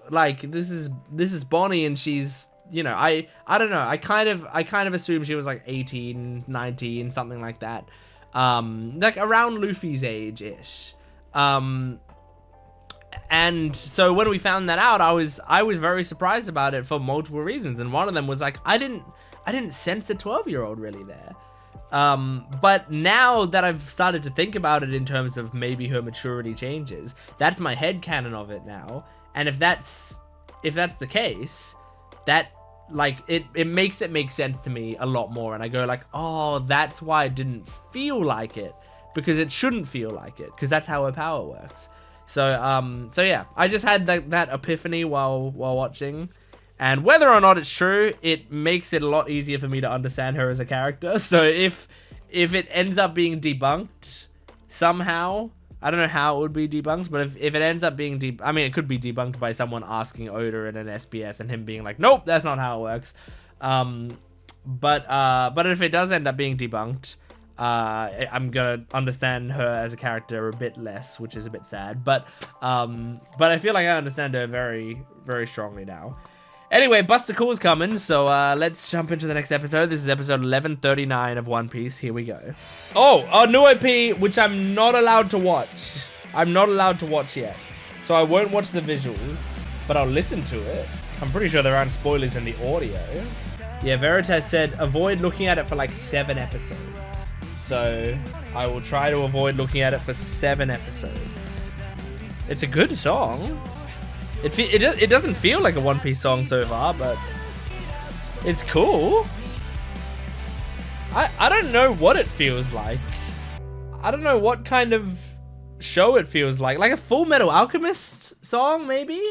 Bonney, and she's, you know, I don't know. I kind of assumed she was like 18, 19, something like that. Like around Luffy's age-ish. And so when we found that out, I was very surprised about it for multiple reasons. And one of them was like, I didn't sense a 12-year-old really there. But now that I've started to think about it in terms of maybe her maturity changes, that's my headcanon of it now. And if that's the case, that like it makes it make sense to me a lot more. And I go like, oh, that's why it didn't feel like it, because it shouldn't feel like it, because that's how her power works. So yeah, I just had that epiphany while watching. And whether or not it's true, it makes it a lot easier for me to understand her as a character. So if it ends up being debunked somehow, I don't know how it would be debunked, but if it ends up being I mean, it could be debunked by someone asking Oda in an SBS and him being like, nope, that's not how it works. But if it does end up being debunked, I'm gonna understand her as a character a bit less, which is a bit sad. But I feel like I understand her very, very strongly now. Anyway, Buster Cool's coming, so let's jump into the next episode. This is episode 1139 of One Piece. Here we go. Oh, a new OP, which I'm not allowed to watch. I'm not allowed to watch yet. So I won't watch the visuals, but I'll listen to it. I'm pretty sure there aren't spoilers in the audio. Yeah, Veritas said avoid looking at it for like 7 episodes. So I will try to avoid looking at it for 7 episodes. It's a good song. It doesn't feel like a One Piece song so far, but it's cool. I don't know what it feels like. I don't know what kind of show it feels like. Like a Full Metal Alchemist song, maybe?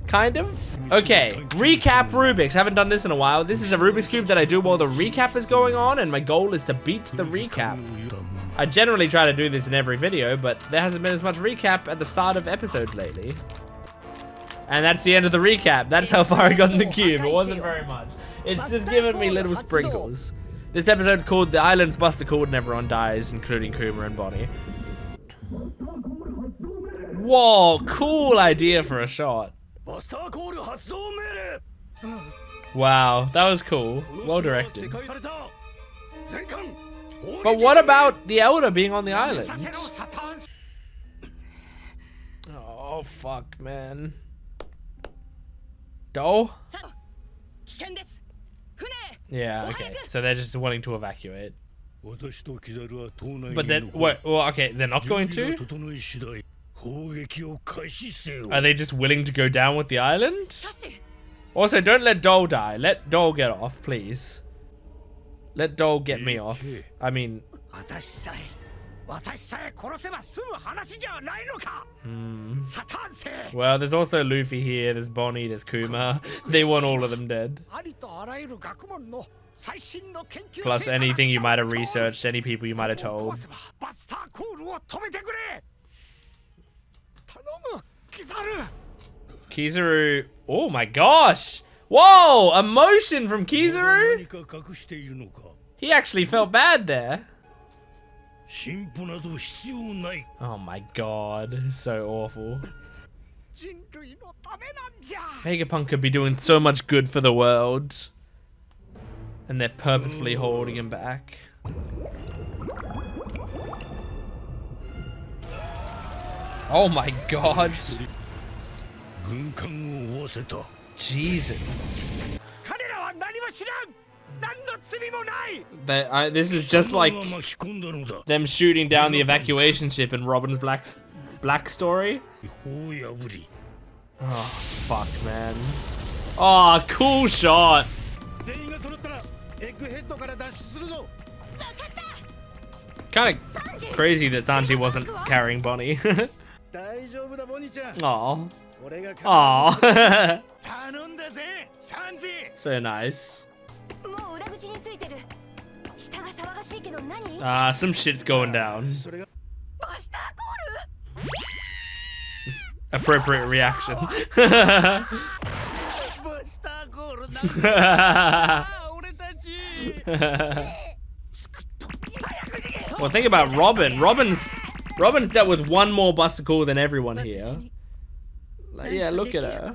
Kind of? Okay, recap Rubik's. Haven't done this in a while. This is a Rubik's Cube that I do while the recap is going on, and my goal is to beat the recap. I generally try to do this in every video, but there hasn't been as much recap at the start of episodes lately. And that's the end of the recap. That's how far I got in the cube. It wasn't very much. It's just giving me little sprinkles. This episode's called The Island's Buster Called and Everyone Dies, including Kuma and Bonney. Whoa, cool idea for a shot. Wow, that was cool. Well directed. But what about the Elder being on the island? Oh, fuck, man. Dole? Yeah, okay. So they're just wanting to evacuate. But then, what? Well, okay, they're not going to? Are they just willing to go down with the island? Also, don't let Dole die. Let Dole get off, please. Let Dole get me off. I mean... Well, there's also Luffy here, there's Bonney, there's Kuma. They want all of them dead. Plus anything you might have researched, any people you might have told. Kizaru. Oh my gosh! Whoa! Emotion from Kizaru? He actually felt bad there. Oh my god, so awful. Vegapunk could be doing so much good for the world. And they're purposefully holding him back. Oh my god. Jesus. This is just like them shooting down the evacuation ship in Robin's Black story. Oh, fuck, man. Oh, cool shot. Kind of crazy that Sanji wasn't carrying Bonney. Aww. Aww. So nice. Some shit's going down. Appropriate reaction. Well, think about Robin. Robin's dealt with one more Buster Call than everyone here. Like, yeah, look at her.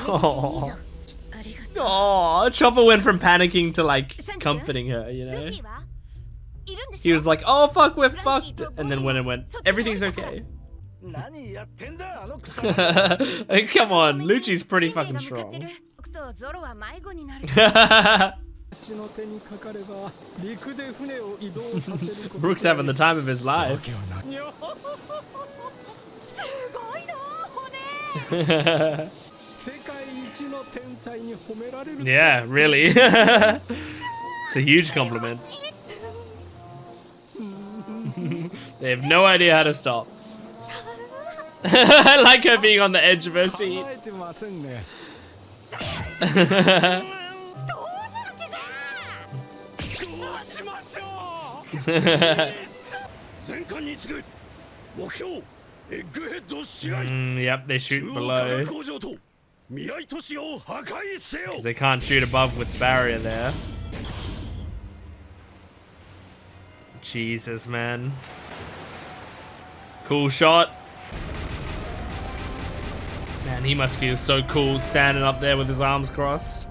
Oh. Oh, Chopper went from panicking to like comforting her, you know? He was like, oh fuck, we're fucked. And then when it went, everything's okay. Come on, Lucci's pretty fucking strong. Brook's having the time of his life. Yeah, really. It's a huge compliment. They have no idea how to stop. I like her being on the edge of her seat. Yep, they shoot below. Because they can't shoot above with the barrier there. Jesus, man. Cool shot. Man, he must feel so cool standing up there with his arms crossed.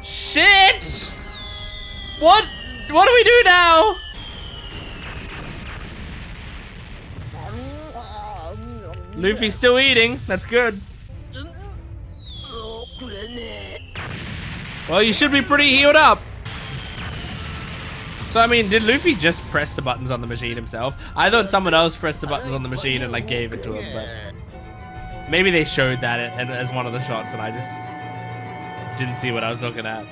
Shit! What do we do now? Luffy's still eating. That's good. Well, you should be pretty healed up. So, I mean, did Luffy just press the buttons on the machine himself? I thought someone else pressed the buttons on the machine and, like, gave it to him, but... Maybe they showed that as one of the shots and I just didn't see what I was looking at.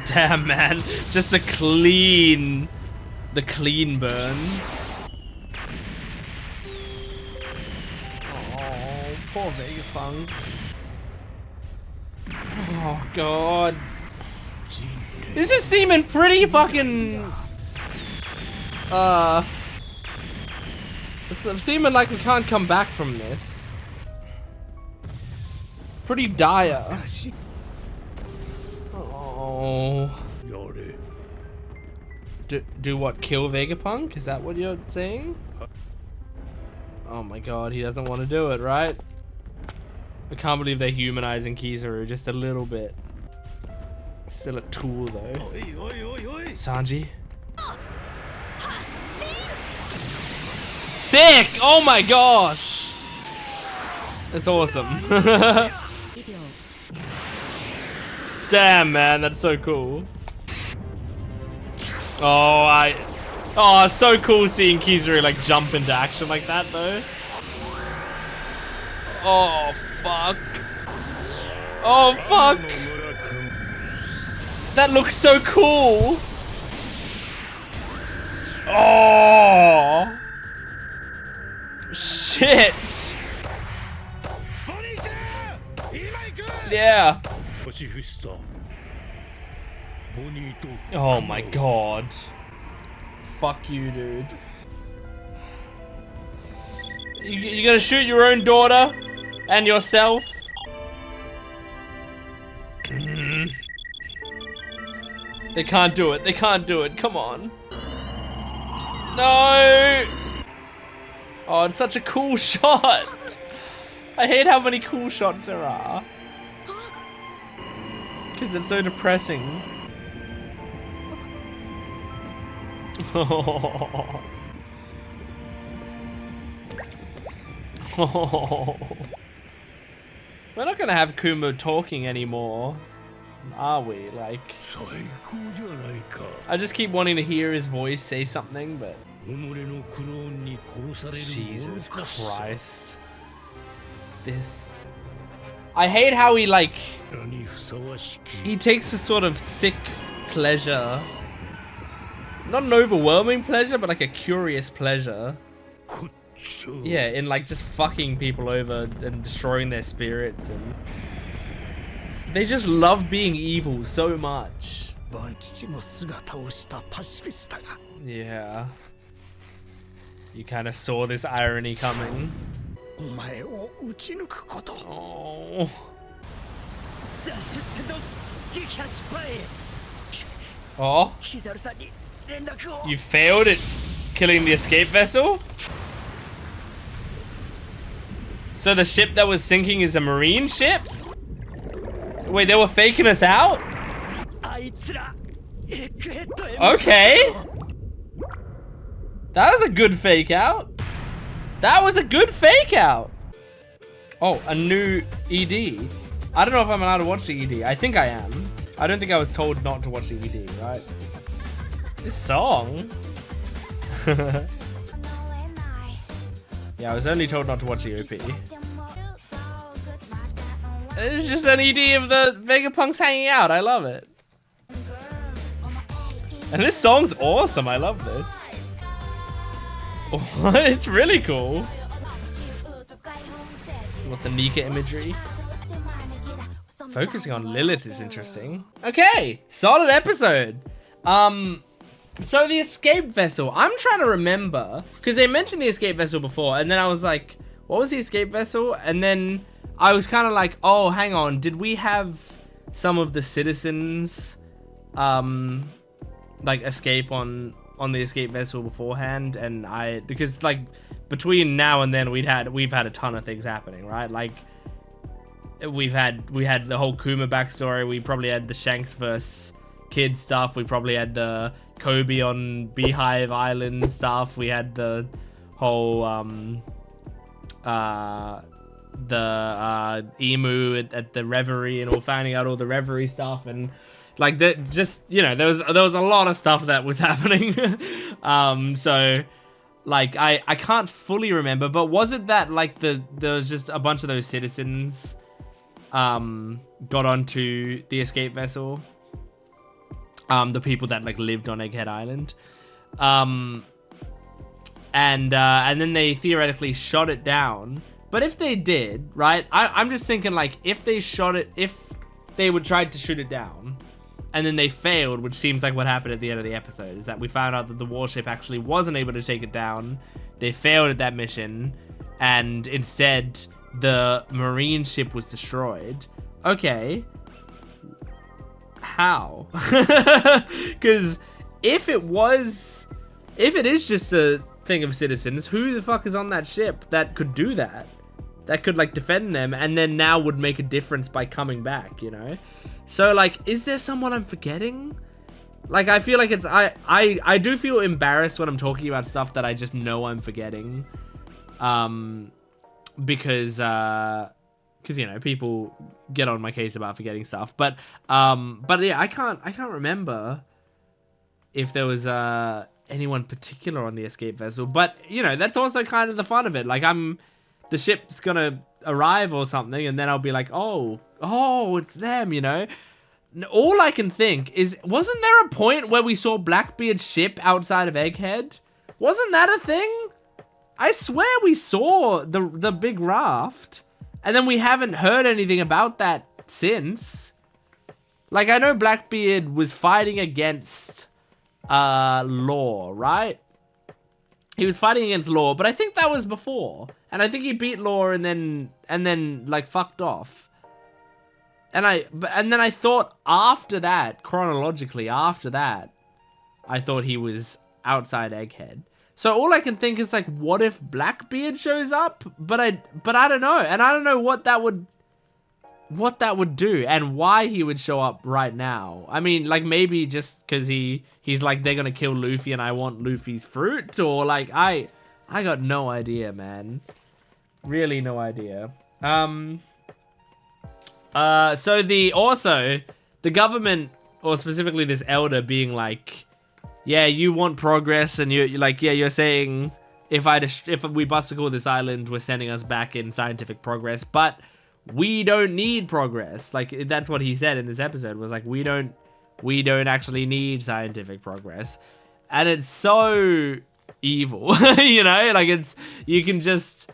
Damn, man. Just the clean burns. Oh, poor Vegapunk. Oh, God. This is seeming pretty fucking... It's seeming like we can't come back from this. Pretty dire. Oh... Do what? Kill Vegapunk? Is that what you're saying? Oh my god, he doesn't want to do it, right? I can't believe they're humanizing Kizaru just a little bit. Still a tool though. Sanji. Sick! Oh my gosh! That's awesome. Damn, man, that's so cool. Oh, so cool seeing Kizaru like jump into action like that though. Oh fuck. Oh fuck. That looks so cool. Oh shit. Yeah. Oh my god. Fuck you, dude. You gonna shoot your own daughter and yourself? They can't do it. They can't do it. Come on. No. Oh, it's such a cool shot. I hate how many cool shots there are. Because it's so depressing. Oh. Oh. We're not gonna have Kuma talking anymore, are we? Like, I just keep wanting to hear his voice say something, but Jesus Christ. This, I hate how he like, he takes a sort of sick pleasure. Not an overwhelming pleasure, but like a curious pleasure. Yeah, in like just fucking people over and destroying their spirits, and they just love being evil so much. Yeah. You kind of saw this irony coming. Oh. Oh. You failed at killing the escape vessel? So the ship that was sinking is a marine ship? Wait, they were faking us out? Okay. That was a good fake out. That was a good fake out. Oh, a new ED. I don't know if I'm allowed to watch the ED. I think I am. I don't think I was told not to watch the ED, right? This song? Yeah, I was only told not to watch the OP. It's just an ED of the Vegapunks hanging out. I love it. And this song's awesome. I love this. It's really cool. With the Nika imagery. Focusing on Lilith is interesting. Okay, solid episode. So the escape vessel, I'm trying to remember, because they mentioned the escape vessel before, and then I was like, what was the escape vessel? And then I was kind of like, oh, hang on, did we have some of the citizens, like escape on the escape vessel beforehand? And because like between now and then we've had a ton of things happening, right? Like we had the whole Kuma backstory. We probably had the Shanks versus Kid stuff. We probably had the Kobe on Beehive Island stuff. We had the whole emu at the Reverie, and all finding out all the Reverie stuff, and like that, just, you know, there was a lot of stuff that was happening. So like I can't fully remember, but was it that like there was just a bunch of those citizens got onto the escape vessel? The people that like lived on Egghead Island, and then they theoretically shot it down. But if they did, right? I'm just thinking like if they would try to shoot it down, and then they failed, which seems like what happened at the end of the episode, is that we found out that the warship actually wasn't able to take it down. They failed at that mission, and instead the marine ship was destroyed. Okay. How? Because if it is just a thing of citizens, who the fuck is on that ship that could do that? That could like defend them and then now would make a difference by coming back, you know? So like, is there someone I'm forgetting? Like, I feel like it's, I do feel embarrassed when I'm talking about stuff that I just know I'm forgetting. Because, you know, people get on my case about forgetting stuff. But yeah, I can't remember if there was, anyone particular on the escape vessel. But, you know, that's also kind of the fun of it. Like, the ship's gonna arrive or something, and then I'll be like, oh, it's them, you know? All I can think is, wasn't there a point where we saw Blackbeard's ship outside of Egghead? Wasn't that a thing? I swear we saw the big raft, and then we haven't heard anything about that since. Like, I know Blackbeard was fighting against Law, right? He was fighting against Law, but I think that was before. And I think he beat Law and then like fucked off. And then I thought after that, chronologically after that, I thought he was outside Egghead. So all I can think is like, what if Blackbeard shows up? But I don't know, and I don't know what that would do and why he would show up right now. I mean, like maybe just because he's like, they're gonna kill Luffy and I want Luffy's fruit, or like I got no idea, man. Really no idea. So the government, or specifically this elder, being like, yeah, you want progress, and you're like, yeah, you're saying if we busticle this island, we're sending us back in scientific progress, but we don't need progress. Like, that's what he said in this episode, was like, we don't actually need scientific progress. And it's so evil, you know? Like, it's, you can just,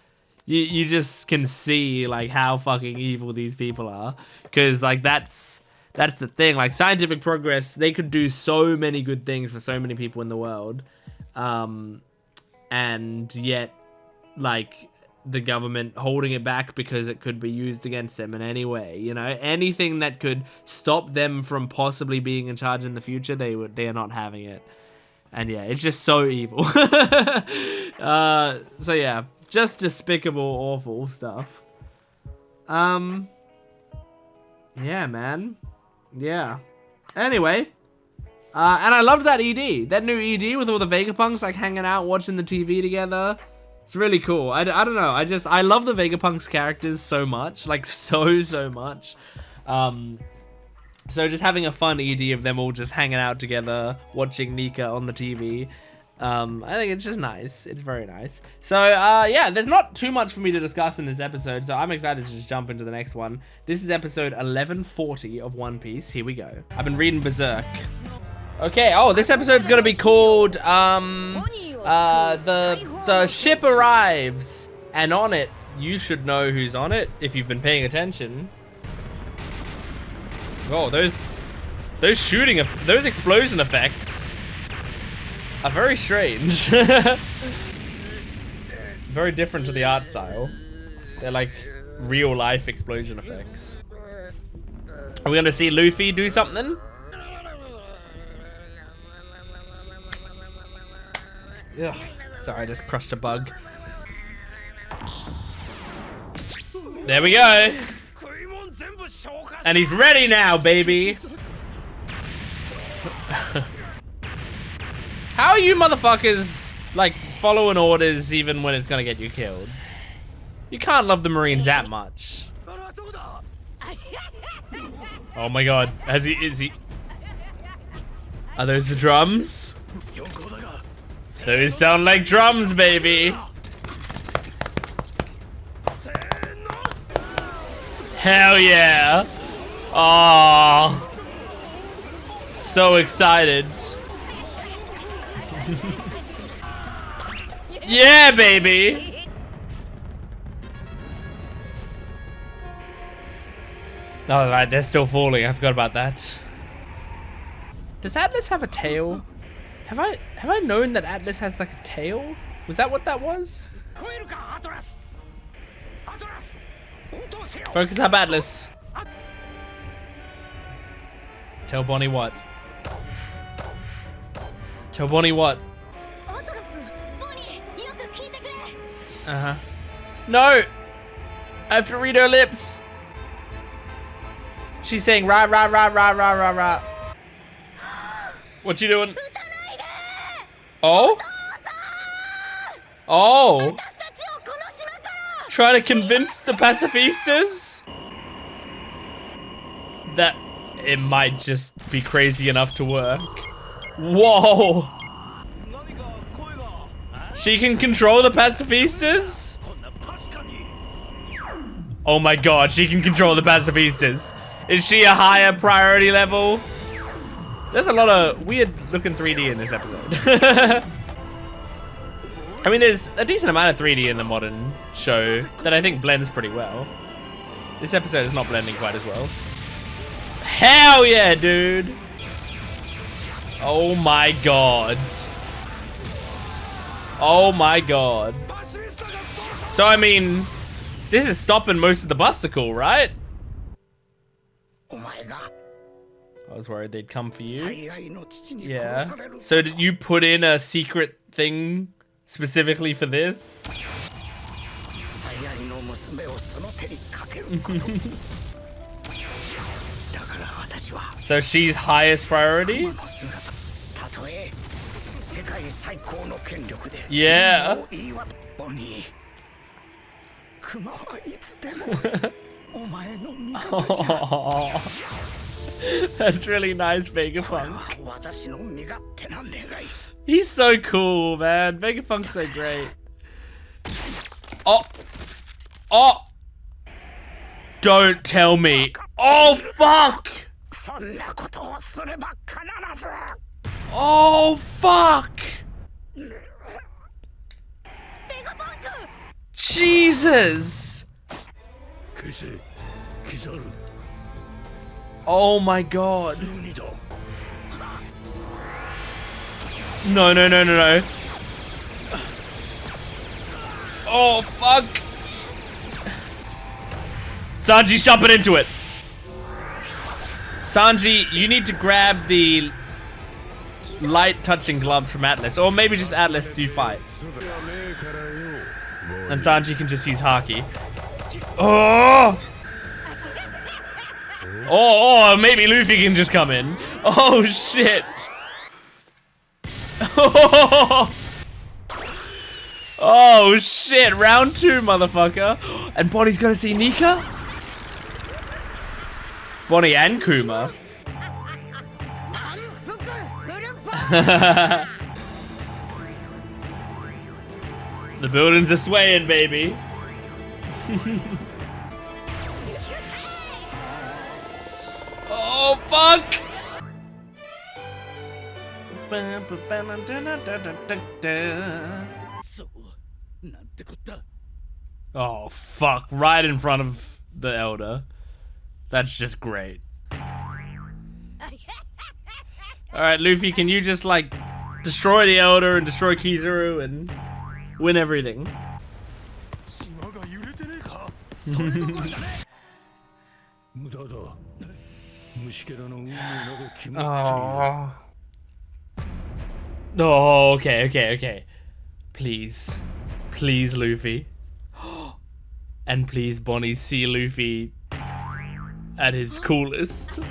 you just can see, like, how fucking evil these people are. Because, like, that's the thing. Like, scientific progress, they could do so many good things for so many people in the world. And yet, like, the government holding it back because it could be used against them in any way, you know? Anything that could stop them from possibly being in charge in the future, they are not having it. And yeah, it's just so evil. So yeah, just despicable, awful stuff. Yeah, man. Yeah. Anyway, and I loved that ED. That new ED with all the Vegapunks like hanging out, watching the TV together. It's really cool. I don't know. I love the Vegapunks characters so much. Like, so much. So just having a fun ED of them all just hanging out together, watching Nika on the TV. I think it's just nice. It's very nice. So, yeah, there's not too much for me to discuss in this episode, so I'm excited to just jump into the next one. This is episode 1140 of One Piece. Here we go. I've been reading Berserk. Okay, oh, this episode's gonna be called, the ship arrives, and on it, you should know who's on it if you've been paying attention. Oh, those explosion effects are very strange. Very different to the art style. They're like real life explosion effects. Are we gonna see Luffy do something? Ugh. Sorry, I just crushed a bug. There we go. And he's ready now, baby. How are you motherfuckers, like, following orders even when it's gonna get you killed? You can't love the Marines that much. Oh my god. Is he? Are those the drums? Those sound like drums, baby. Hell yeah. Oh, so excited. Yeah, baby. Oh, right, they're still falling. I forgot about that. Does Atlas have a tail? Have I known that Atlas has like a tail? Was that what that was? Focus up, Atlas. Tell Bonney what? Tell Bonney what? No! I have to read her lips. She's saying rah rah rah rah rah rah rah. What you doing? Oh? Oh! Trying to convince the pacifistas that it might just be crazy enough to work. Whoa! She can control the pacifistas? Oh my god, she can control the pacifistas. Is she a higher priority level? There's a lot of weird looking 3D in this episode. I mean, there's a decent amount of 3D in the modern show that I think blends pretty well. This episode is not blending quite as well. Hell yeah, dude! Oh my god. Oh my god. So, I mean, this is stopping most of the busticle, right? Oh my god. I was worried they'd come for you. Yeah. So did you put in a secret thing specifically for this? So she's highest priority? Yeah. Oh, that's really nice, Vegapunk. He's so cool, man. Vegapunk's so great. Oh. Oh. Don't tell me. Oh, fuck. Oh, fuck. Jesus. Oh my god. No, no, no, no, no. Oh, fuck. Sanji's jumping into it. Sanji, you need to grab the light touching gloves from Atlas, or maybe just Atlas to fight. And Sanji can just use Haki. Oh! Oh, maybe Luffy can just come in. Oh, shit. Oh, shit. Round 2, motherfucker. And Bonnie's gonna see Nika? Bonney and Kuma. The buildings are swaying, baby. Oh, fuck! Oh, fuck. Right in front of the Elder. That's just great. Alright, Luffy, can you just, like, destroy the Elder and destroy Kizaru and win everything? Oh. Oh, okay, okay, okay. Please. Please, Luffy. And please, Bonney, see Luffy at his coolest.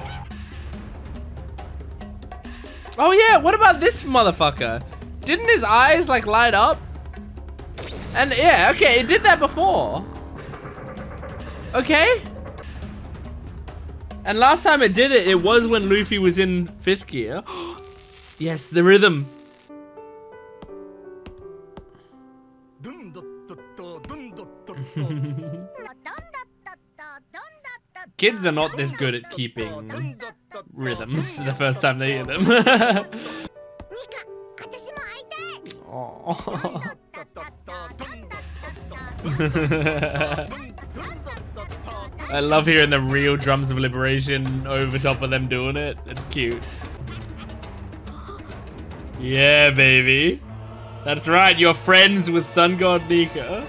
Oh yeah, what about this motherfucker? Didn't his eyes, like, light up? And yeah, okay, it did that before. Okay. And last time it did it, it was when Luffy was in 5th gear. Yes, the rhythm. Kids are not this good at keeping rhythms the first time they hear them. I love hearing the real drums of liberation over top of them doing it. It's cute. Yeah, baby. That's right, you're friends with Sun God Nika.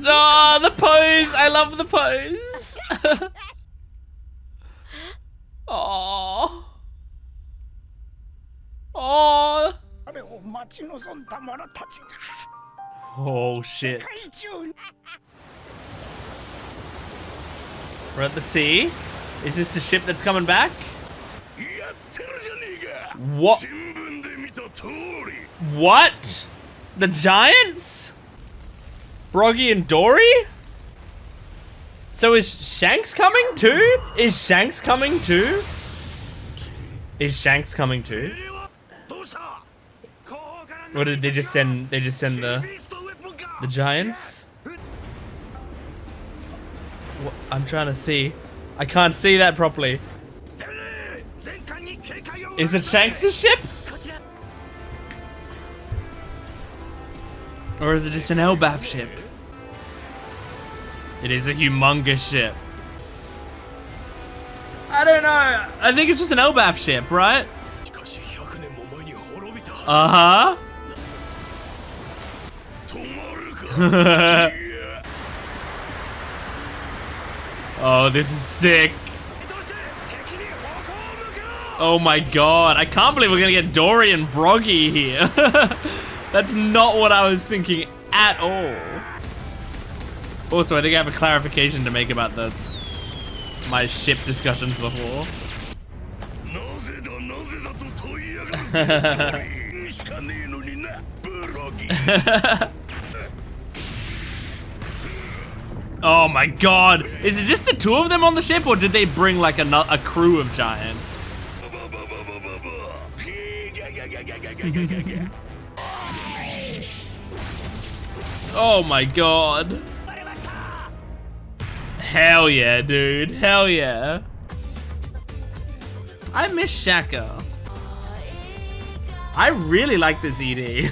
Oh, the pose! I love the pose! Oh. Oh. Oh shit. We're at the sea. Is this the ship that's coming back? What? What? The giants? Broggy and Dory? So is Shanks coming too? Is Shanks coming too? Is Shanks coming too? Or did they just send the giants? What? I'm trying to see. I can't see that properly. Is it Shanks' ship? Or is it just an Elbaf ship? It is a humongous ship. I don't know. I think it's just an Elbaf ship, right? Uh-huh. Oh, this is sick. Oh my god. I can't believe we're gonna get Dory and Broggy here. That's not what I was thinking at all. Also, I think I have a clarification to make about my ship discussions before. Oh my god! Is it just the two of them on the ship, or did they bring like a crew of giants? Oh my god. Hell yeah, dude. Hell yeah. I miss Shaka. I really like this ED.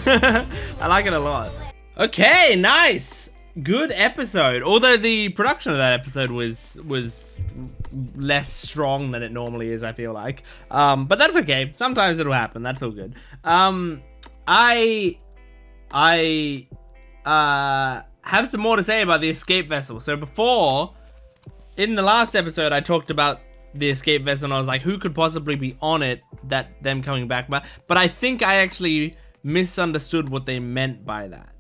I like it a lot. Okay, nice. Good episode. Although the production of that episode was less strong than it normally is, I feel like. But that's okay. Sometimes it'll happen. That's all good. I have some more to say about the escape vessel. So before, in the last episode, I talked about the escape vessel and I was like, who could possibly be on it, that them coming back? But I think I actually misunderstood what they meant by that.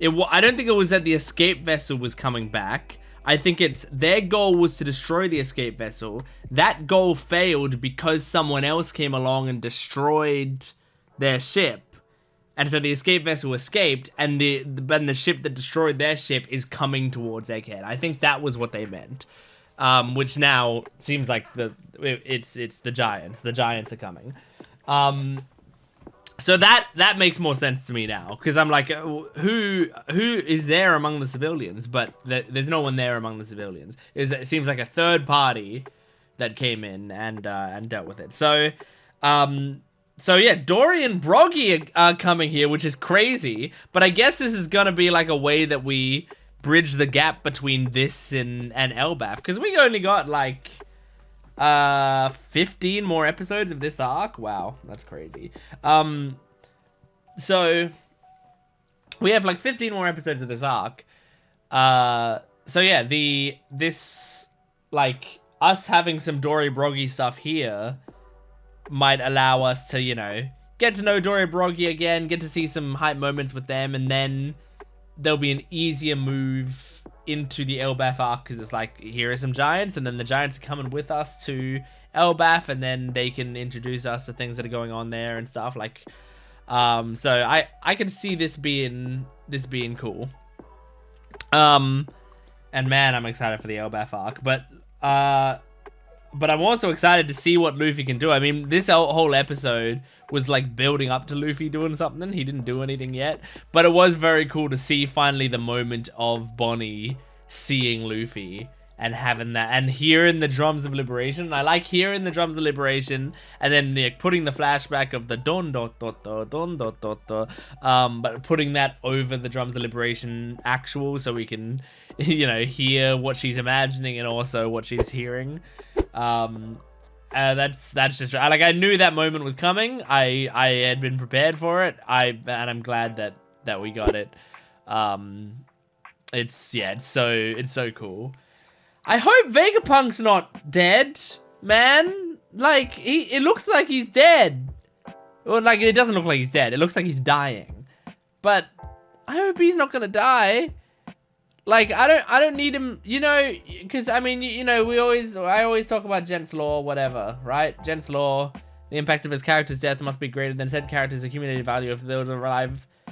I don't think it was that the escape vessel was coming back. I think it's their goal was to destroy the escape vessel. That goal failed because someone else came along and destroyed their ship. And so the escape vessel escaped, and the ship that destroyed their ship is coming towards Egghead. I think that was what they meant. Which now seems like it's the giants. The giants are coming. So that makes more sense to me now, because I'm like, who is there among the civilians? But there's no one there among the civilians. It seems like a third party that came in and dealt with it. So yeah, Dory and Broggy are coming here, which is crazy. But I guess this is gonna be like a way that we bridge the gap between this and Elbaf, because we only got like 15 more episodes of this arc. Wow, that's crazy. So we have like 15 more episodes of this arc. So yeah, this like us having some Dory Broggy stuff here might allow us to, you know, get to know Dory Broggy again, get to see some hype moments with them, and then there'll be an easier move into the Elbaf arc, because it's like, here are some giants, and then the giants are coming with us to Elbaf, and then they can introduce us to things that are going on there and stuff. Like, so I can see this being cool. And man, I'm excited for the Elbaf arc, but I'm also excited to see what Luffy can do. I mean, this whole episode was like building up to Luffy doing something. He didn't do anything yet, but it was very cool to see finally the moment of Bonney seeing Luffy and having that, and hearing the drums of liberation. I like hearing the drums of liberation, and then like, putting the flashback of the don dot dot dot don dot dot dot, but putting that over the drums of liberation actual, so we can, you know, hear what she's imagining and also what she's hearing. That's just like, I knew that moment was coming. I had been prepared for it. And I'm glad that we got it. It's so cool. I hope Vegapunk's not dead, man. Like, it looks like he's dead. Well, like, it doesn't look like he's dead. It looks like he's dying. But I hope he's not gonna die. Like, I don't need him, you know, because, I mean, you know, I always talk about Gent's law, whatever, right? Gent's law, the impact of his character's death must be greater than said character's accumulated value if they would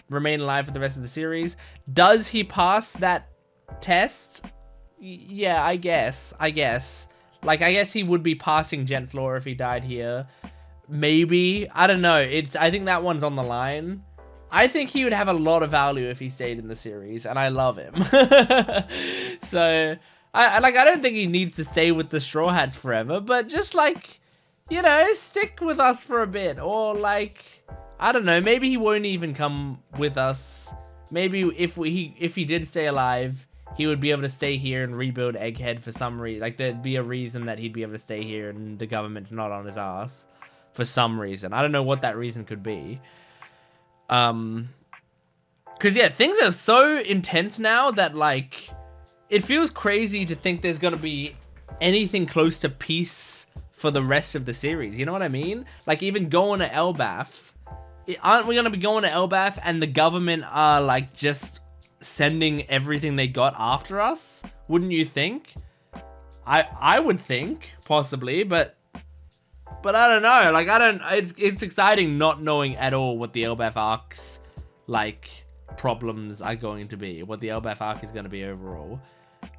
remain alive for the rest of the series. Does he pass that test? Yeah, I guess. Like, I guess he would be passing Gent's law if he died here. Maybe. I don't know. I think that one's on the line. I think he would have a lot of value if he stayed in the series, and I love him. So, I don't think he needs to stay with the Straw Hats forever, but just, like, you know, stick with us for a bit. Or, like, I don't know, maybe he won't even come with us. Maybe if he did stay alive, he would be able to stay here and rebuild Egghead for some reason. Like, thered be a reason that he'd be able to stay here and the government's not on his ass for some reason. I don't know what that reason could be. Because, yeah, things are so intense now that, like, it feels crazy to think there's going to be anything close to peace for the rest of the series. You know what I mean? Like, even going to Elbaf. Aren't we going to be going to Elbaf and the government are, like, just sending everything they got after us? Wouldn't you think? I would think, possibly, but I don't know. Like, it's exciting not knowing at all what the Elbaf arc's, like, problems are going to be. What the Elbaf arc is going to be overall.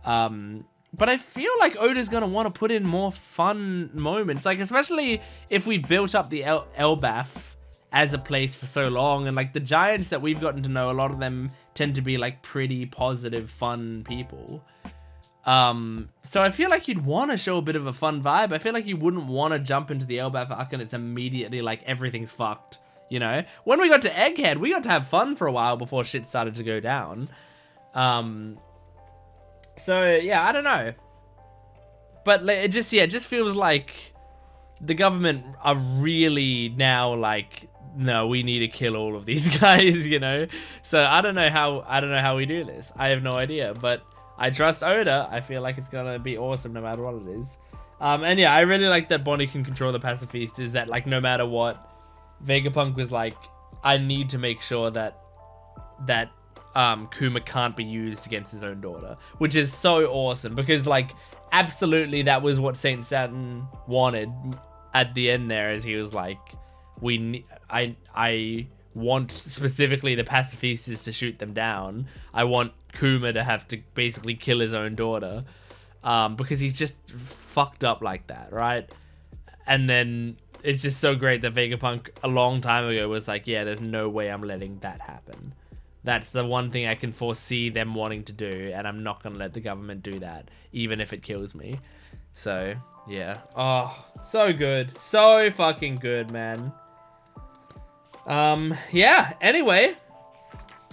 But I feel like Oda's going to want to put in more fun moments. Like, especially if we've built up the Elbaf as a place for so long. And, like, the giants that we've gotten to know, a lot of them tend to be, like, pretty positive, fun people. So I feel like you'd want to show a bit of a fun vibe. I feel like you wouldn't want to jump into the Elbaf arc and it's immediately like everything's fucked, you know? When we got to Egghead, we got to have fun for a while before shit started to go down. So yeah, I don't know. But it just feels like the government are really now like, no, we need to kill all of these guys, you know? So I don't know how we do this. I have no idea, but I trust Oda. I feel like it's gonna be awesome no matter what it is. And yeah, I really like that Bonney can control the pacifistas, that like no matter what, Vegapunk was like, I need to make sure that Kuma can't be used against his own daughter, which is so awesome because like absolutely that was what Saint Saturn wanted at the end there, as he was like, I want specifically the pacifistas to shoot them down. I want Kuma to have to basically kill his own daughter because he's just fucked up like that, right? And then it's just so great that Vegapunk a long time ago was like, yeah, there's no way I'm letting that happen. That's the one thing I can foresee them wanting to do, and I'm not going to let the government do that, even if it kills me. So, yeah. Oh, so good. So fucking good, man. Yeah, anyway,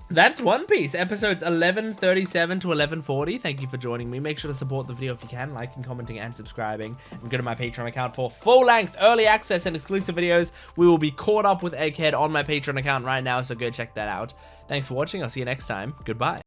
that's One Piece, episodes 1137 to 1140. Thank you for joining me. Make sure to support the video if you can, liking, commenting, and subscribing. And go to my Patreon account for full-length, early access, and exclusive videos. We will be caught up with Egghead on my Patreon account right now, so go check that out. Thanks for watching. I'll see you next time. Goodbye.